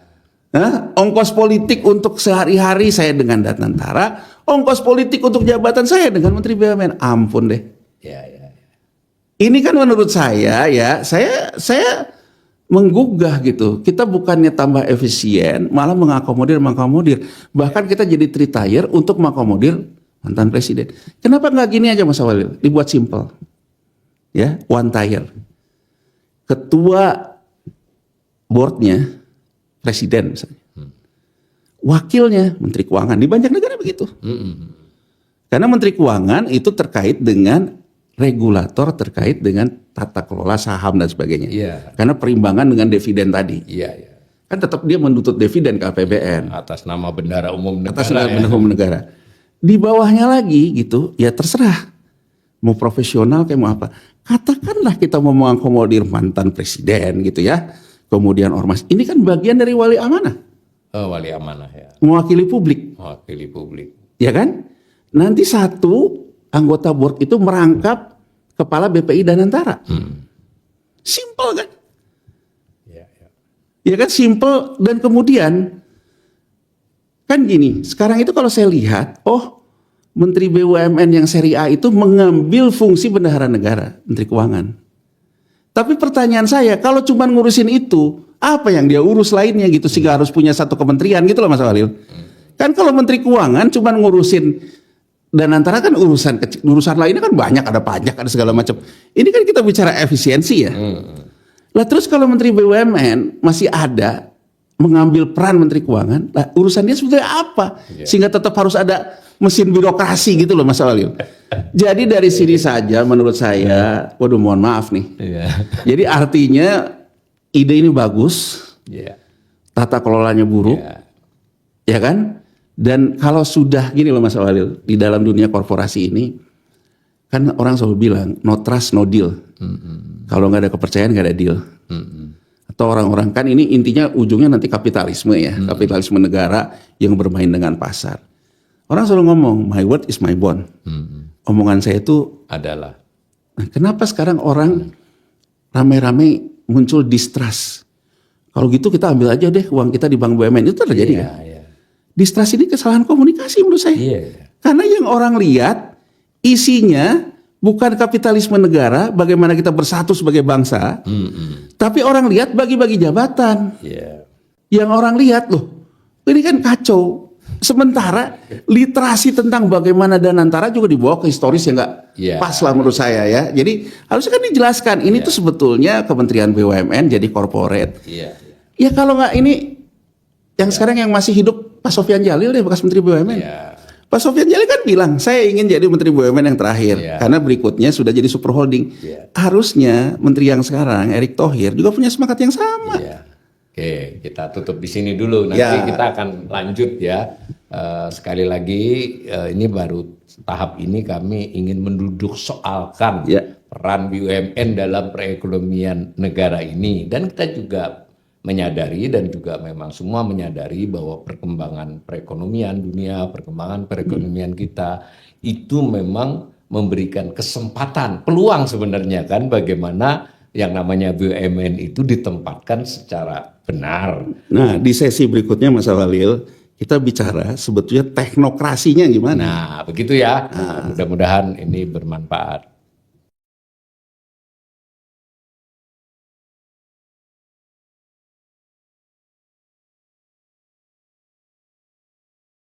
Ongkos politik untuk sehari-hari saya dengan Danantara, ongkos politik untuk jabatan saya dengan Menteri BUMN. Ampun deh. Ini kan menurut saya ya, saya menggugah gitu. Kita bukannya tambah efisien, malah mengakomodir. Bahkan kita jadi three tier untuk mengakomodir mantan presiden. Kenapa nggak gini aja Mas Awalil? Dibuat simple. Ya, one tier. Ketua boardnya presiden misalnya. Wakilnya Menteri Keuangan, di banyak negara begitu. Karena Menteri Keuangan itu terkait dengan regulator, terkait dengan tata kelola saham dan sebagainya. Iya. Karena perimbangan dengan dividen tadi. Iya, iya. Kan tetap dia menuntut dividen ke APBN. Atas nama bendara umum negara. Atas nama bendera umum negara. Di bawahnya lagi gitu, ya terserah. Mau profesional kayak mau apa. Katakanlah kita mau mengakomodir mantan presiden gitu ya. Kemudian ormas. Ini kan bagian dari wali amanah. Oh, wali amanah ya. Mewakili publik. Mewakili publik. Ya kan? Nanti satu anggota board itu merangkap kepala BPI Danantara. Simple kan? Ya, ya. Ya kan simple, dan kemudian kan gini, sekarang itu kalau saya lihat, Menteri BUMN yang seri A itu mengambil fungsi bendahara negara, Menteri Keuangan. Tapi pertanyaan saya, kalau cuma ngurusin itu, apa yang dia urus lainnya gitu, sehingga harus punya satu kementerian gitu loh Mas Walil. Kan kalau Menteri Keuangan cuma ngurusin Danantara kan urusan kecil, urusan lainnya kan banyak, ada pajak, ada segala macam. Ini kan kita bicara efisiensi ya. Lah terus kalau Menteri BUMN masih ada mengambil peran Menteri Keuangan, lah urusan dia sebetulnya apa? Sehingga tetap harus ada mesin birokrasi gitu loh Mas Walil. Jadi dari sini saja menurut saya, waduh mohon maaf nih. Iya. Jadi artinya ide ini bagus, Iya. tata kelolanya buruk, Iya. ya kan? Dan kalau sudah gini loh Mas Walil, di dalam dunia korporasi ini, kan orang selalu bilang, no trust, no deal. Kalau nggak ada kepercayaan, nggak ada deal. Atau orang-orang, kan ini intinya ujungnya nanti kapitalisme ya, kapitalisme negara yang bermain dengan pasar. Orang selalu ngomong, my word is my bond. Omongan saya itu Adalah. nah, kenapa sekarang orang ramai-ramai muncul distrust? Kalau gitu kita ambil aja deh uang kita di bank BUMN, itu terjadi Iya, kan? iya. Distrust ini kesalahan komunikasi menurut saya. Iya. Karena yang orang lihat isinya bukan kapitalisme negara, bagaimana kita bersatu sebagai bangsa, tapi orang lihat bagi-bagi jabatan. Iya. Yang orang lihat loh, ini kan kacau. Sementara literasi tentang bagaimana Danantara juga dibawa ke historis yang nggak Iya. pas lah menurut saya ya. Jadi harusnya kan dijelaskan ini tuh sebetulnya Kementerian BUMN jadi corporate. Iya. Ya kalau nggak ini yang sekarang yang masih hidup Pak Sofyan Djalil deh bekas Menteri BUMN. Iya. Pak Sofyan Djalil kan bilang saya ingin jadi Menteri BUMN yang terakhir Iya. karena berikutnya sudah jadi super holding. Iya. Harusnya Menteri yang sekarang Erick Thohir juga punya semangat yang sama. Iya. Oke, kita tutup di sini dulu. Nanti Ya. kita akan lanjut ya. Sekali lagi ini baru tahap ini kami ingin menduduk soalkan Ya. peran BUMN dalam perekonomian negara ini, dan kita juga menyadari dan juga memang semua menyadari bahwa perkembangan perekonomian dunia, perkembangan perekonomian kita itu memang memberikan kesempatan, peluang sebenarnya kan bagaimana yang namanya BUMN itu ditempatkan secara benar. Nah di sesi berikutnya Mas Walil kita bicara sebetulnya teknokrasinya gimana. Nah, begitu ya. Mudah-mudahan ini bermanfaat.